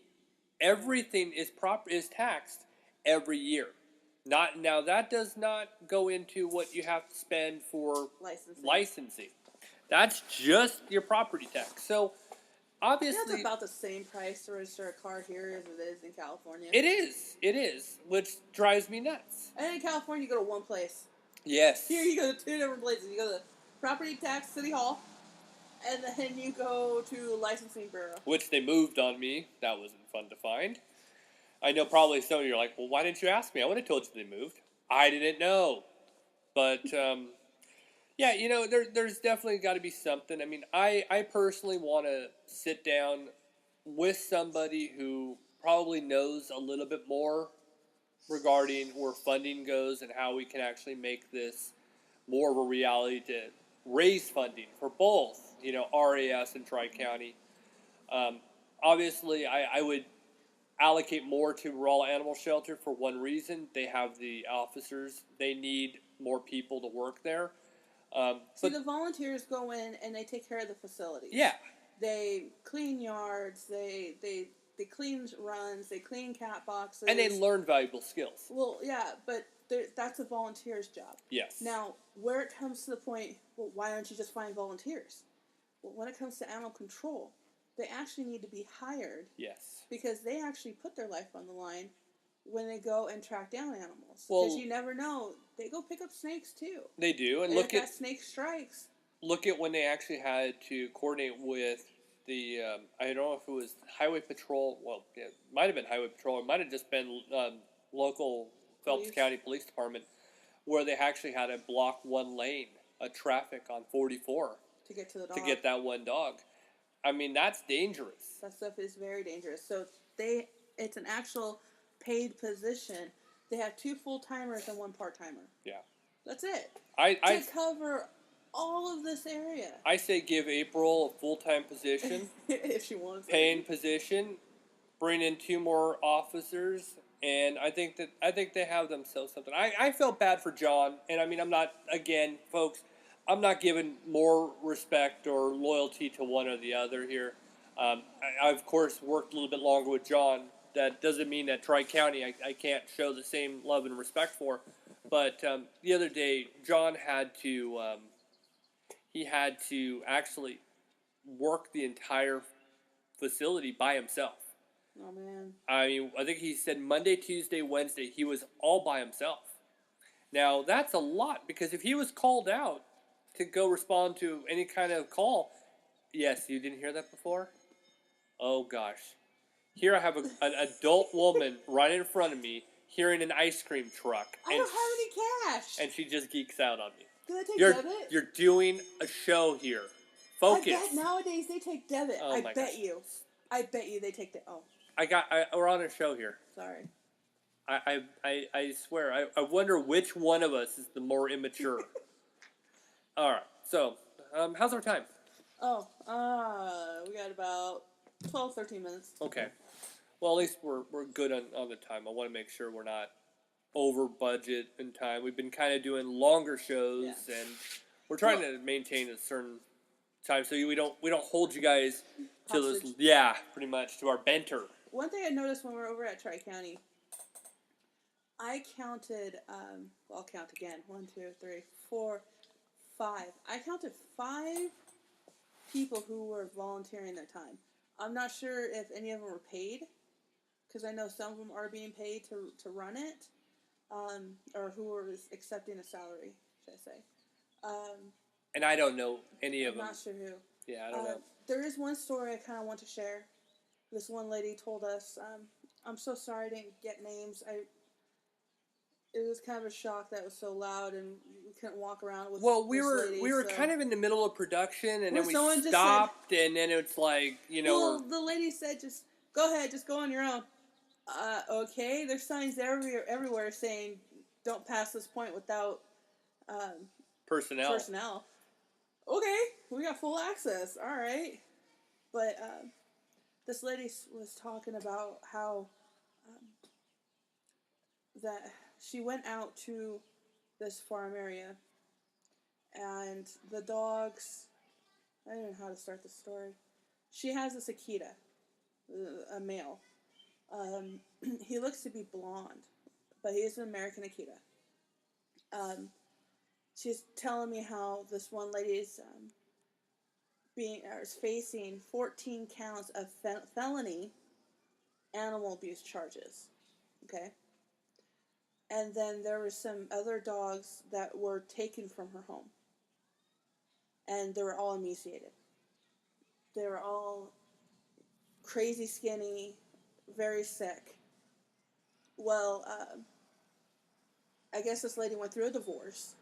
Everything is taxed every year. Now that does not go into what you have to spend for licensing. That's just your property tax. So obviously, it's about the same price to register a car here as it is in California. It is, which drives me nuts. And in California, you go to one place. Yes. Here you go to two different places. You go to the property tax city hall, and then you go to licensing bureau. Which they moved on me. That wasn't fun to find. I know probably some of you are like, well, why didn't you ask me? I would have told you they moved. I didn't know. But, yeah, there's definitely got to be something. I mean, I personally want to sit down with somebody who probably knows a little bit more regarding where funding goes and how we can actually make this more of a reality to raise funding for both, RAS and Tri-County. Obviously, I would allocate more to Raw Animal Shelter for one reason. They have the officers. They need more people to work there. The volunteers go in and they take care of the facilities. Yeah. They clean yards. They clean runs. They clean cat boxes. And they learn valuable skills. Well, yeah, but that's a volunteer's job. Yes. Now, where it comes to the point, well, why don't you just find volunteers? Well, when it comes to animal control, they actually need to be hired. Yes. Because they actually put their life on the line when they go and track down animals. Because you never know. They go pick up snakes, too. They do. And look if that snake strikes. Look at when they actually had to coordinate with the, I don't know if it was Highway Patrol. Well, it might have been Highway Patrol. It might have just been local Phelps County Police Department, where they actually had to block one lane of traffic on 44 to get to the dog. To get that one dog. I mean, that's dangerous. That stuff is very dangerous. So it's an actual paid position. They have 2 full-timers and 1 part-timer. Yeah. That's it. To cover all of this area. I say give April a full-time position. If she wants paying position, bring in 2 more officers, and I think they have themselves something. I felt bad for John, and I mean, I'm not, again, folks, I'm not giving more respect or loyalty to one or the other here. I, of course, worked a little bit longer with John. That doesn't mean that Tri-County I can't show the same love and respect for. But the other day, John had to actually work the entire facility by himself. Oh, man. I mean, I think he said Monday, Tuesday, Wednesday, he was all by himself. Now, that's a lot, because if he was called out to go respond to any kind of call, Yes, you didn't hear that before? Oh gosh. Here I have an adult woman right in front of me hearing an ice cream truck. I don't have any cash. And she just geeks out on me. Can I take You're, debit? you're doing a show here. Focus. I bet nowadays they take debit. Oh I my bet gosh. you. I bet you they take oh, We're on a show here. sorry. I swear. I wonder which one of us is the more immature. All right. So, how's our time? Oh, we got about 12, 13 minutes. Okay. Well, at least we're good on the time. I want to make sure we're not over budget in time. We've been kind of doing longer shows, and we're trying to maintain a certain time so we don't hold you guys to this. Hostage. Yeah, pretty much to our benter. One thing I noticed when we were over at Tri-County, I counted, I'll count again. 1, 2, 3, 4, 5. I counted 5 people who were volunteering their time. I'm not sure if any of them were paid, because I know some of them are being paid to run it, or who are accepting a salary, should I say. And I don't know any of them. I'm not sure who. Yeah, I don't know. There is one story I kind of want to share. This one lady told us, I'm so sorry I didn't get names. It was kind of a shock that it was so loud and we couldn't walk around with. Well, we lady, were so. kind of in the middle of production, and then we someone just stopped, and then it's like, Well, the lady said, "Just go ahead, just go on your own." Okay. There's signs everywhere saying, "Don't pass this point without personnel." Okay, we got full access. All right, but this lady was talking about how that she went out to this farm area, and the dogs. I don't know how to start the story. She has this Akita, a male. He looks to be blonde, but he is an American Akita. She's telling me how this one lady is facing 14 counts of felony animal abuse charges. Okay, and then there were some other dogs that were taken from her home, and they were all emaciated. They were all crazy skinny, very sick. Well, I guess this lady went through a divorce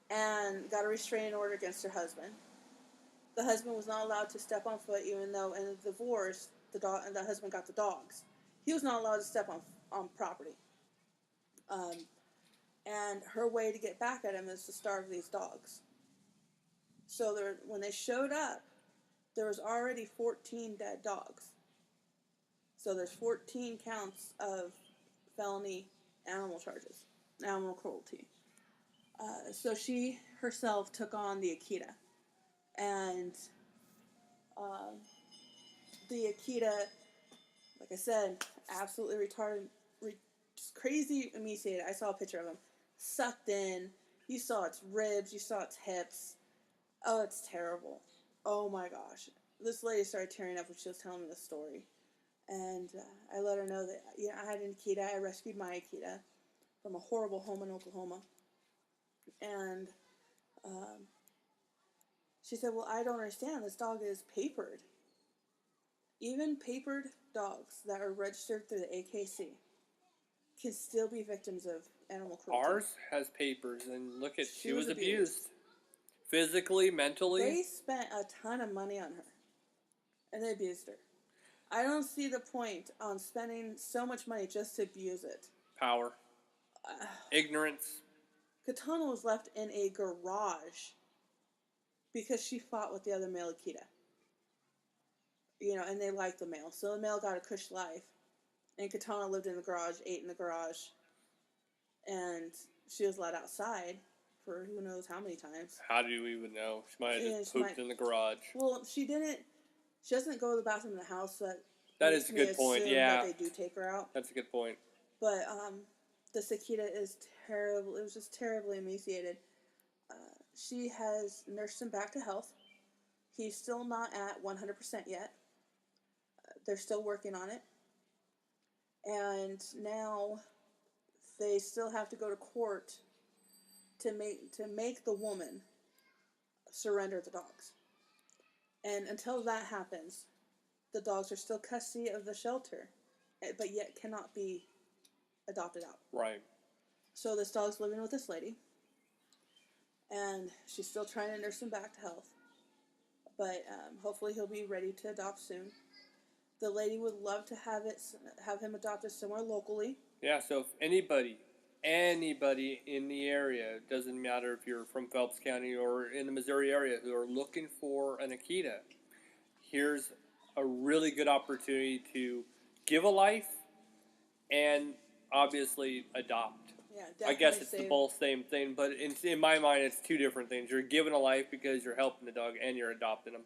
and got a restraining order against her husband. The husband was not allowed to step on foot, even though in the divorce, the husband got the dogs. He was not allowed to step on property. And her way to get back at him is to starve these dogs. So when they showed up, there was already 14 dead dogs. So there's 14 counts of felony animal charges, animal cruelty. So she herself took on the Akita. And the Akita, like I said, absolutely retarded, just crazy emaciated. I saw a picture of him. Sucked in. You saw its ribs. You saw its hips. Oh, it's terrible. Oh my gosh. This lady started tearing up when she was telling me the story. And I let her know that I had an Akita. I rescued my Akita from a horrible home in Oklahoma. And she said, well, I don't understand. This dog is papered. Even papered dogs that are registered through the AKC can still be victims of animal cruelty. Ours has papers, and look at she was abused. Physically, mentally. They spent a ton of money on her, and they abused her. I don't see the point on spending so much money just to abuse it. Power. Ignorance. Katana was left in a garage because she fought with the other male Akita. And they liked the male. So the male got a cush life. And Katana lived in the garage, ate in the garage. And she was let outside for who knows how many times. How do you even know? She might have just pooped in the garage. Well, she didn't. She doesn't go to the bathroom in the house. That is a good point, yeah. That they do take her out. That's a good point. But this Akita is terrible. It was just terribly emaciated. She has nursed him back to health. He's still not at 100% yet. They're still working on it. And now they still have to go to court to make the woman surrender the dogs. And until that happens, the dogs are still custody of the shelter, but yet cannot be adopted out. Right. So this dog's living with this lady, and she's still trying to nurse him back to health. But hopefully he'll be ready to adopt soon. The lady would love to have him adopted somewhere locally. Yeah, so if anybody in the area, doesn't matter if you're from Phelps County or in the Missouri area, who are looking for an Akita, here's a really good opportunity to give a life and obviously adopt. Yeah, I guess it's the both same thing, but in my mind, it's two different things. You're giving a life because you're helping the dog, and you're adopting them.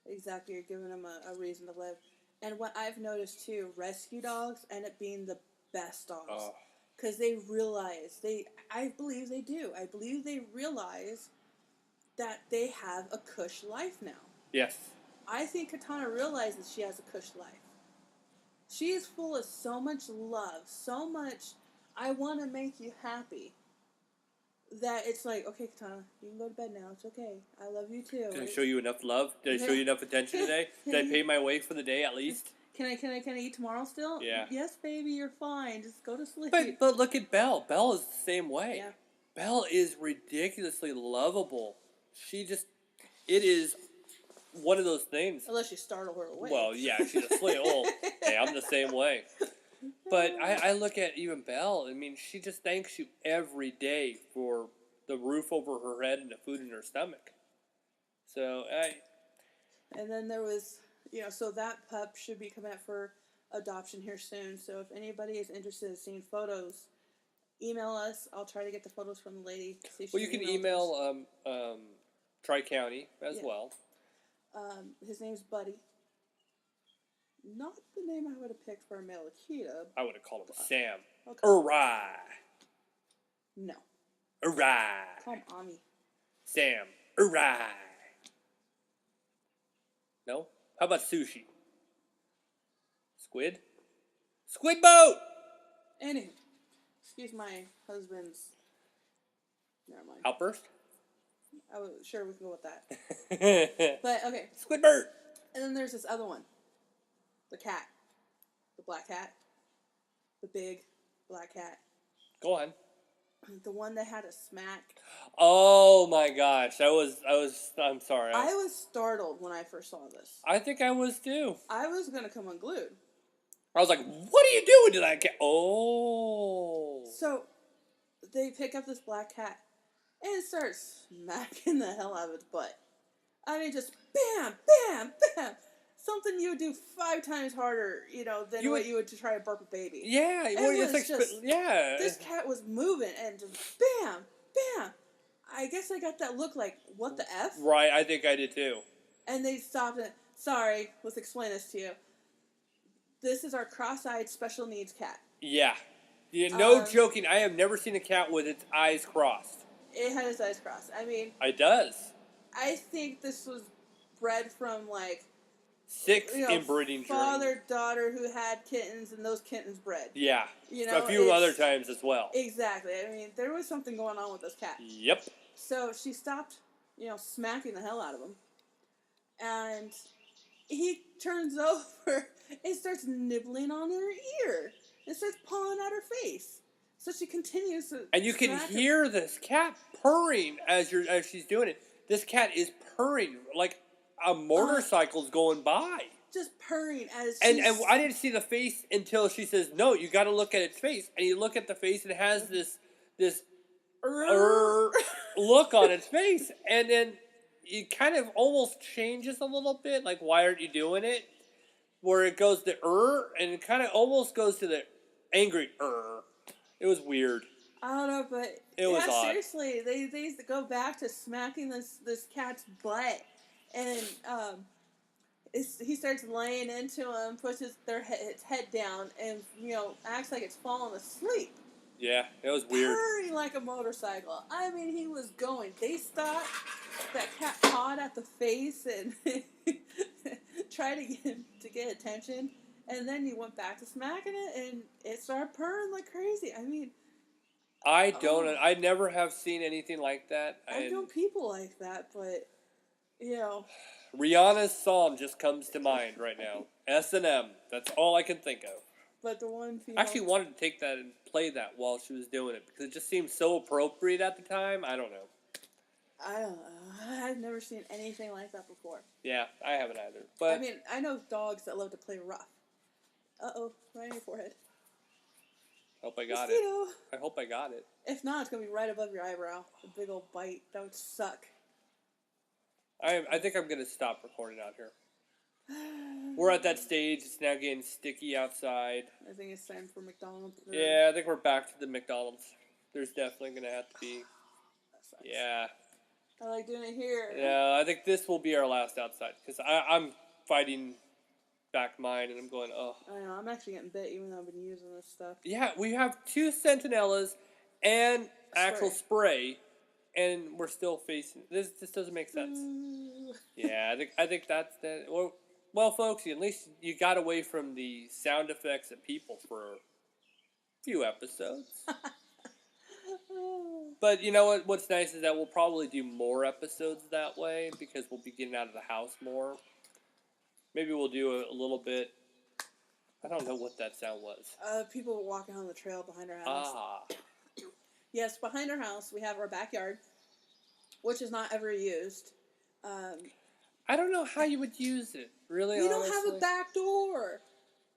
Exactly, you're giving them a reason to live. And what I've noticed too, rescue dogs end up being the best dogs because they realize I believe they do. I believe they realize that they have a cush life now. Yes. I think Katana realizes she has a cush life. She is full of so much love, so much, I want to make you happy, that it's like, okay, Katana, you can go to bed now. It's okay. I love you too. Did I show you enough love? Did I show you enough attention today? Did I pay my way for the day at least? Can I eat tomorrow still? Yeah. Yes, baby, you're fine. Just go to sleep. But look at Belle. Belle is the same way. Yeah. Belle is ridiculously lovable. It is one of those things. Unless you startle her away. Well, yeah, she's a slave. Oh, hey, I'm the same way. But I look at even Belle. I mean, she just thanks you every day for the roof over her head and the food in her stomach. So And then there was, so that pup should be coming out for adoption here soon. So if anybody is interested in seeing photos, email us. I'll try to get the photos from the lady. See if well, you can email Tri-County as well. His name's Buddy. Not the name I would have picked for a male Akita. I would have called him Sam. Okay. Hurrah! No. Hurrah! Call him Ami. Sam. Hurrah! No? How about sushi? Squid? Squid boat! Anywho, excuse my husband's. Never mind. Outburst? Sure, we can go with that. But, okay. Squidbert! And then there's this other one. The cat. The black cat. The big black cat. Go on. The one that had a smack. Oh my gosh. I'm sorry. I was startled when I first saw this. I think I was too. I was going to come unglued. I was like, what are you doing to that cat? Oh. So, they pick up this black cat and start smacking the hell out of its butt. I mean, just bam, bam, bam. Something you would do 5 times harder, than what you would to try to burp a baby. Yeah, This cat was moving and just bam, bam. I guess I got that look like, what the F? Right, I think I did too. And they stopped it. Sorry, let's explain this to you. This is our cross-eyed special needs cat. Yeah. No joking, I have never seen a cat with its eyes crossed. It had its eyes crossed. I mean... It does. I think this was bred from, 6 inbreeding journeys. Father, daughter who had kittens, and those kittens bred. Yeah. A few other times as well. Exactly. I mean, there was something going on with this cat. Yep. So she stopped, smacking the hell out of him. And he turns over and starts nibbling on her ear. And starts pawing at her face. So she continues to and you can hear this cat purring as she's doing it. This cat is purring like a motorcycle's going by. Just purring as and I didn't see the face until she says, no, you got to look at its face. And you look at the face and it has this look on its face. And then it kind of almost changes a little bit. Like, why aren't you doing it? Where it goes to and it kind of almost goes to the angry It was weird. I don't know, but it was odd. Seriously, they go back to smacking this cat's butt. And he starts laying into him, puts its head down, and acts like it's falling asleep. Yeah, it was weird. Purring like a motorcycle. I mean, he was going. They stopped. That cat pawed at the face and tried to get attention, and then he went back to smacking it, and it started purring like crazy. I mean, I never have seen anything like that. I've known people like that, but Rihanna's song just comes to mind right now. S&M. That's all I can think of. But the one female... I actually wanted to take that and play that while she was doing it because it just seemed so appropriate at the time. I don't know. I don't know. I've never seen anything like that before. Yeah, I haven't either. But I mean, I know dogs that love to play rough. Uh-oh, right on your forehead. hope I got Mosquito. it. I hope I got it. If not, it's going to be right above your eyebrow. A big old bite. That would suck. I think I'm going to stop recording out here. We're at that stage. It's now getting sticky outside. I think it's time for McDonald's. Yeah, I think we're back to the McDonald's. There's definitely going to have to be. That sucks. Yeah. I like doing it here. Yeah, I think this will be our last outside because I'm fighting back mine and I'm going, oh. I know, I'm actually getting bit even though I've been using this stuff. Yeah, we have 2 Sentinellas and actual spray, and we're still facing this. This doesn't make sense. Yeah, I think that's the well, folks. At least you got away from the sound effects and people for a few episodes. But you know what? What's nice is that we'll probably do more episodes that way because we'll be getting out of the house more. Maybe we'll do a little bit. I don't know what that sound was. People walking on the trail behind our house. Ah. Yes, behind our house we have our backyard, which is not ever used. I don't know how you would use it. Really, we honestly. don't have a back door.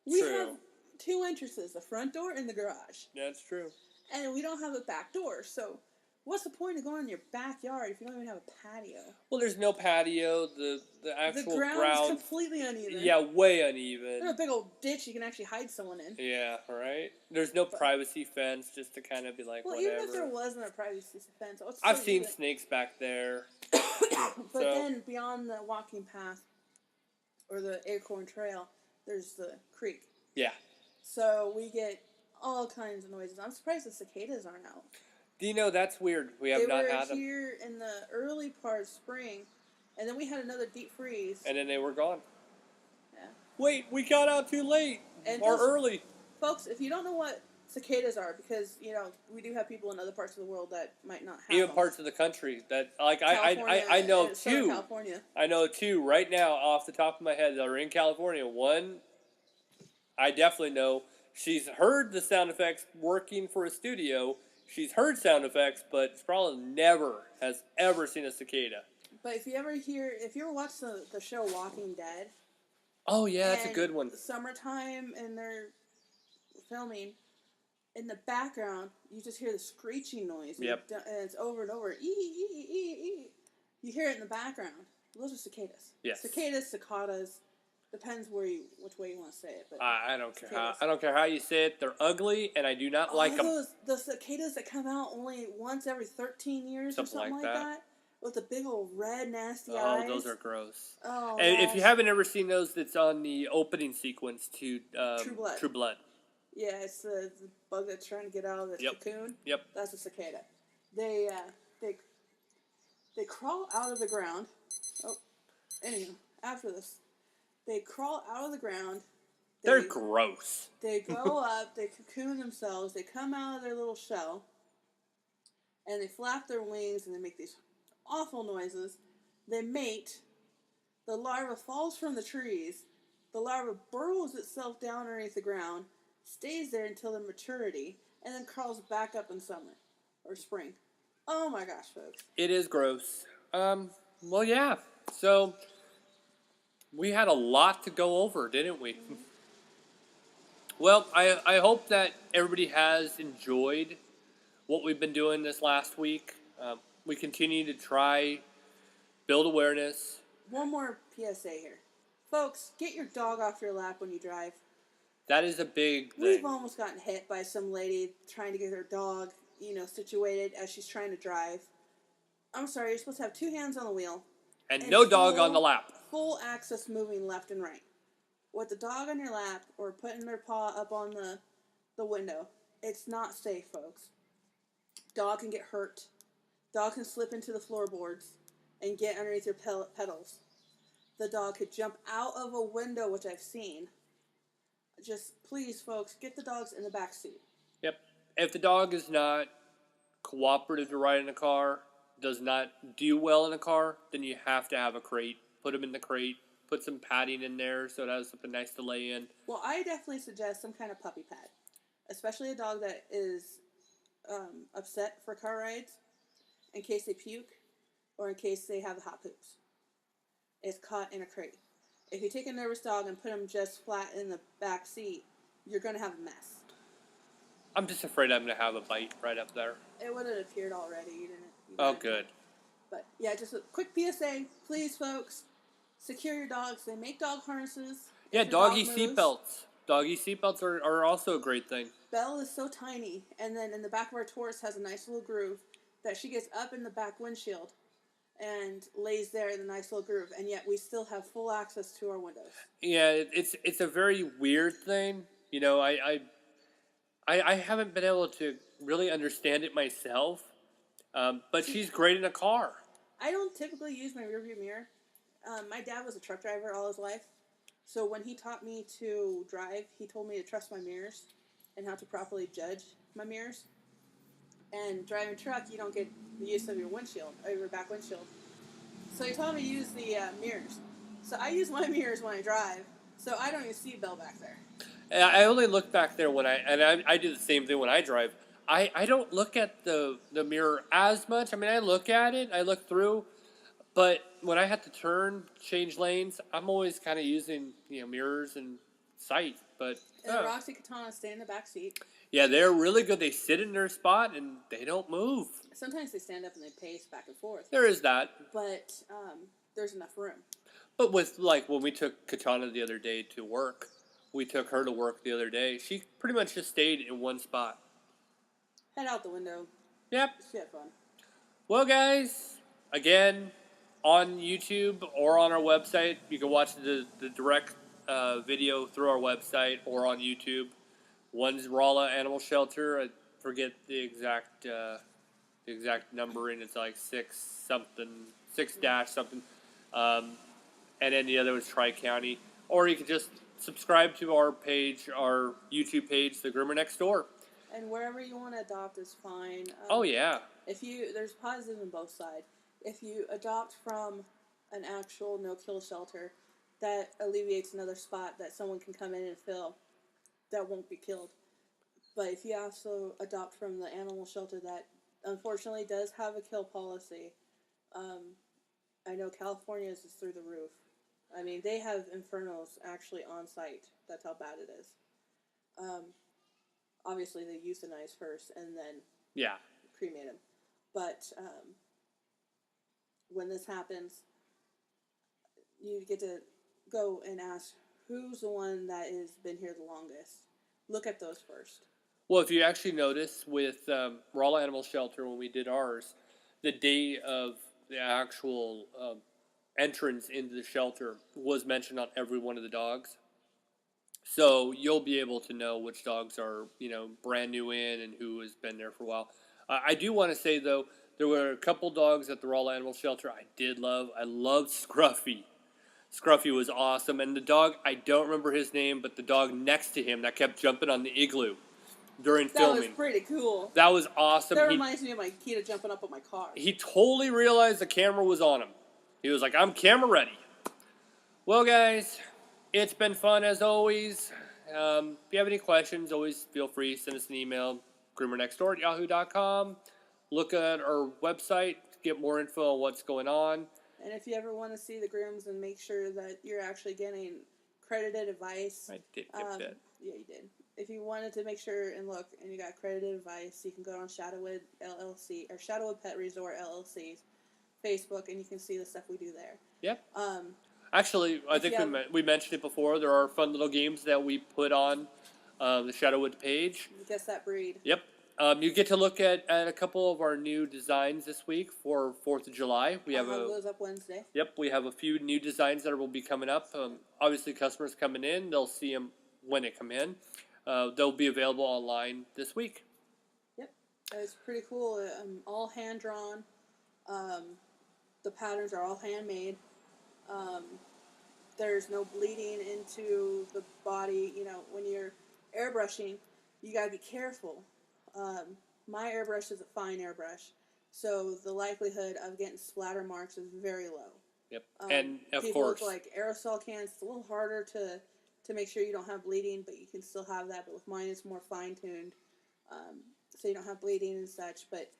We True. have 2 entrances: the front door and the garage. That's true. And we don't have a back door, so what's the point of going in your backyard if you don't even have a patio? Well, there's no patio. The actual The ground is completely uneven. Yeah, way uneven. There's a big old ditch you can actually hide someone in. Yeah, right. There's no privacy fence, just to kind of be like, Well, whatever. even if there wasn't a privacy fence, I've seen snakes back there. But then beyond the walking path or the acorn trail, there's the creek. Yeah. So we get all kinds of noises. I'm surprised the cicadas aren't out. Do you know that's weird? We have not had They them. were here in the early part of spring, and then we had another deep freeze. And then they were gone. Yeah. Wait, we got out too late or early. Folks, if you don't know what cicadas are, because we do have people in other parts of the world that might not have Even them. parts of the country that I know and Southern two. California. I know 2 right now off the top of my head that are in California. One, I definitely know. She's heard the sound effects working for a studio. She's heard sound effects, but probably never has ever seen a cicada. But if you ever watch the show Walking Dead. Oh yeah, that's a good one. Summertime and they're filming. In the background, you just hear the screeching noise. Yep. And it's over and over. You hear it in the background. Those are cicadas. Yes. Cicadas, cicadas. Depends which way you want to say it. But I don't care cicadas. how you say it. They're ugly, and I do not like them. The cicadas that come out only once every 13 years or something like that. With the big old red nasty eyes. Oh, those are gross. Oh, and if you haven't ever seen those, it's on the opening sequence to True Blood. Yeah, it's the bug that's trying to get out of the cocoon. Yep. That's a cicada. They crawl out of the ground. Oh, anyway, after this, they crawl out of the ground. They're gross. They go up. They cocoon themselves. They come out of their little shell, and they flap their wings, and they make these awful noises. They mate. The larva falls from the trees. The larva burrows itself down underneath the ground, stays there until their maturity, and then crawls back up in summer or spring. Oh my gosh, folks. It is gross. Well, yeah. So, we had a lot to go over, didn't we? Mm-hmm. Well, I hope that everybody has enjoyed what we've been doing this last week. We continue to try, build awareness. One more PSA here. Folks, get your dog off your lap when you drive. That is a big thing. We've almost gotten hit by some lady trying to get her dog, situated as she's trying to drive. I'm sorry, you're supposed to have 2 hands on the wheel. And no dog on the lap. Full access moving left and right. With the dog on your lap or putting their paw up on the window, it's not safe, folks. Dog can get hurt. Dog can slip into the floorboards and get underneath your pedals. The dog could jump out of a window, which I've seen. Just please, folks, get the dogs in the back seat. Yep. If the dog is not cooperative to ride in a car, does not do well in a car, then you have to have a crate put them in the crate, put some padding in there so it has something nice to lay in. Well, I definitely suggest some kind of puppy pad, especially a dog that is upset for car rides, in case they puke or in case they have the hot poops. It's caught in a crate. If you take a nervous dog and put him just flat in the back seat, you're going to have a mess. I'm just afraid I'm going to have a bite right up there. It would have appeared already. You Oh, good. But yeah, just a quick PSA. Please, folks, secure your dogs. They make dog harnesses. Yeah, If your dog doggy moves. seatbelts. Doggy seatbelts are also a great thing. Belle is so tiny, and then in the back of our Taurus has a nice little groove that she gets up in the back windshield and lays there in a nice little groove, and yet we still have full access to our windows. Yeah, it's a very weird thing. You know, I haven't been able to really understand it myself, but she's great in a car. I don't typically use my rearview mirror. My dad was a truck driver all his life, so when he taught me to drive, he told me to trust my mirrors and how to properly judge my mirrors. And driving truck, you don't get the use of your windshield, or your back windshield. So he taught me to use the mirrors. So I use my mirrors when I drive, so I don't even see Belle back there. And I only look back there when I do the same thing when I drive. I don't look at the mirror as much. I mean, I look at it, I look through, but when I have to turn, change lanes, I'm always kind of using mirrors and sight. But And the Roxy Katana stay in the back seat. yeah, they're really good. They sit in their spot and they don't move. Sometimes they stand up and they pace back and forth. There is that. But there's enough room. But with, like, when we took Katana the other day to work, we took her to work the other day, she pretty much just stayed in one spot. Head out the window. Yep. She had fun. Well, guys, again, on YouTube or on our website, you can watch the direct video through our website or on YouTube. One's Rolla Animal Shelter. I forget the exact numbering. It's like 6 dash something. And then the other was Tri-County. Or you can just subscribe to our page, our YouTube page, The Groomer Next Door. And wherever you want to adopt is fine. Oh, yeah. There's positives on both sides. If you adopt from an actual no-kill shelter, that alleviates another spot that someone can come in and fill that won't be killed. But if you also adopt from the animal shelter that unfortunately does have a kill policy, I know California's is through the roof. I mean, they have infernos actually on site. That's how bad it is. Obviously, they euthanize first and then cremate them. But when this happens, you get to go and ask who's the one that has been here the longest. Look at those first. Well, if you actually notice with Rolla Animal Shelter, when we did ours, the day of the actual entrance into the shelter was mentioned on every one of the dogs. So you'll be able to know which dogs are, brand new in and who has been there for a while. I do want to say, though, there were a couple dogs at the Rolla Animal Shelter I did love. I loved Scruffy. Scruffy was awesome. And the dog, I don't remember his name, but the dog next to him that kept jumping on the igloo during filming. That was pretty cool. That was awesome. That reminds me of my Kita jumping up on my car. He totally realized the camera was on him. He was like, I'm camera ready. Well, guys, it's been fun as always. If you have any questions, always feel free to send us an email, groomernextdoor@yahoo.com. Look at our website to get more info on what's going on. And if you ever want to see the grooms and make sure that you're actually getting credited advice. I did get that. Yeah, you did. If you wanted to make sure and look and you got credited advice, you can go on Shadowwood LLC or Shadowwood Pet Resort LLC's Facebook and you can see the stuff we do there. Yep. Actually, I think we mentioned it before. There are fun little games that we put on the Shadowwood page. Guess that breed. Yep. You get to look at a couple of our new designs this week for 4th of July. We have those up Wednesday. Yep, we have a few new designs that will be coming up. Obviously, customers coming in, they'll see them when they come in. They'll be available online this week. Yep, it's pretty cool. All hand drawn. The patterns are all handmade. There's no bleeding into the body. When you're airbrushing, you gotta be careful. My airbrush is a fine airbrush, so the likelihood of getting splatter marks is very low. Yep. And of people course, with like aerosol cans, it's a little harder to make sure you don't have bleeding, but you can still have that. But with mine, it's more fine tuned, so you don't have bleeding and such. But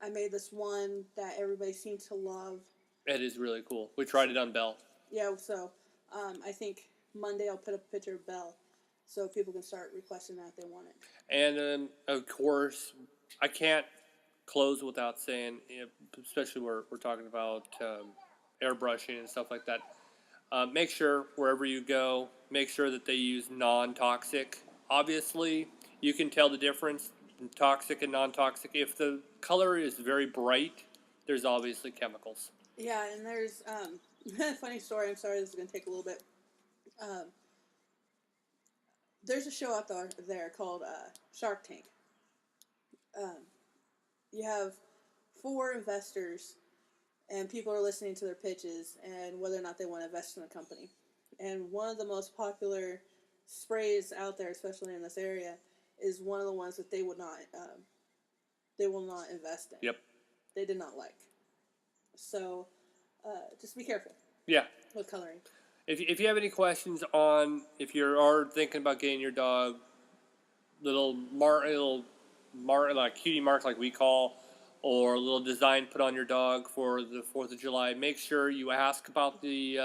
I made this one that everybody seems to love. it is really cool. We tried it on Belle. Yeah, so I think Monday I'll put up a picture of Belle, so people can start requesting that if they want it. And of course, I can't close without saying, especially we're talking about airbrushing and stuff like that. Make sure wherever you go, make sure that they use non-toxic. Obviously, you can tell the difference in toxic and non-toxic. If the color is very bright, there's obviously chemicals. Yeah, and there's funny story. I'm sorry, this is gonna take a little bit. There's a show out there called Shark Tank. You have 4 investors, and people are listening to their pitches and whether or not they want to invest in the company. And one of the most popular sprays out there, especially in this area, is one of the ones that they will not invest in. Yep. They did not like. So just be careful. Yeah. With coloring. If you have any questions on if you are thinking about getting your dog little like cutie mark like we call, or a little design put on your dog for the 4th of July, make sure you ask about the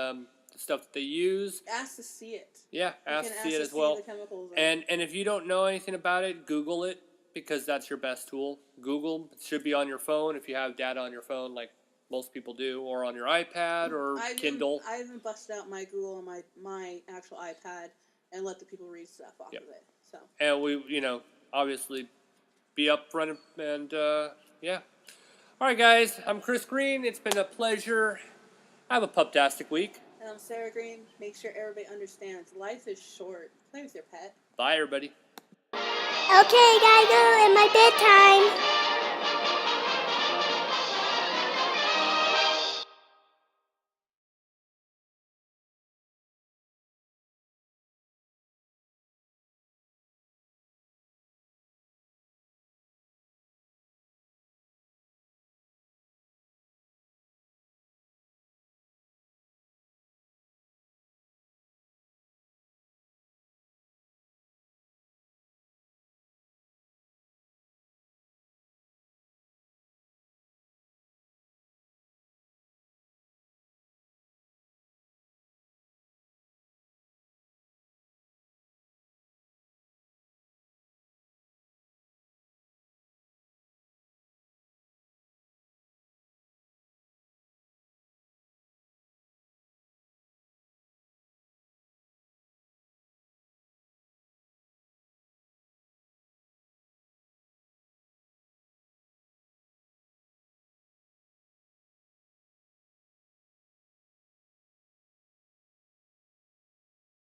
stuff that they use. Ask to see it. Yeah, ask to see it as well. The chemicals and if you don't know anything about it, Google it, because that's your best tool. Google should be on your phone if you have data on your phone, like most people do, or on your iPad or Kindle. I even busted out my Google on my actual iPad and let the people read stuff off of it. So. And we, obviously be upfront and, yeah. All right, guys, I'm Chris Green. It's been a pleasure. Have a pup-tastic week. And I'm Sarah Green. Make sure everybody understands life is short. Play with your pet. Bye, everybody. Okay, gotta go in my bedtime.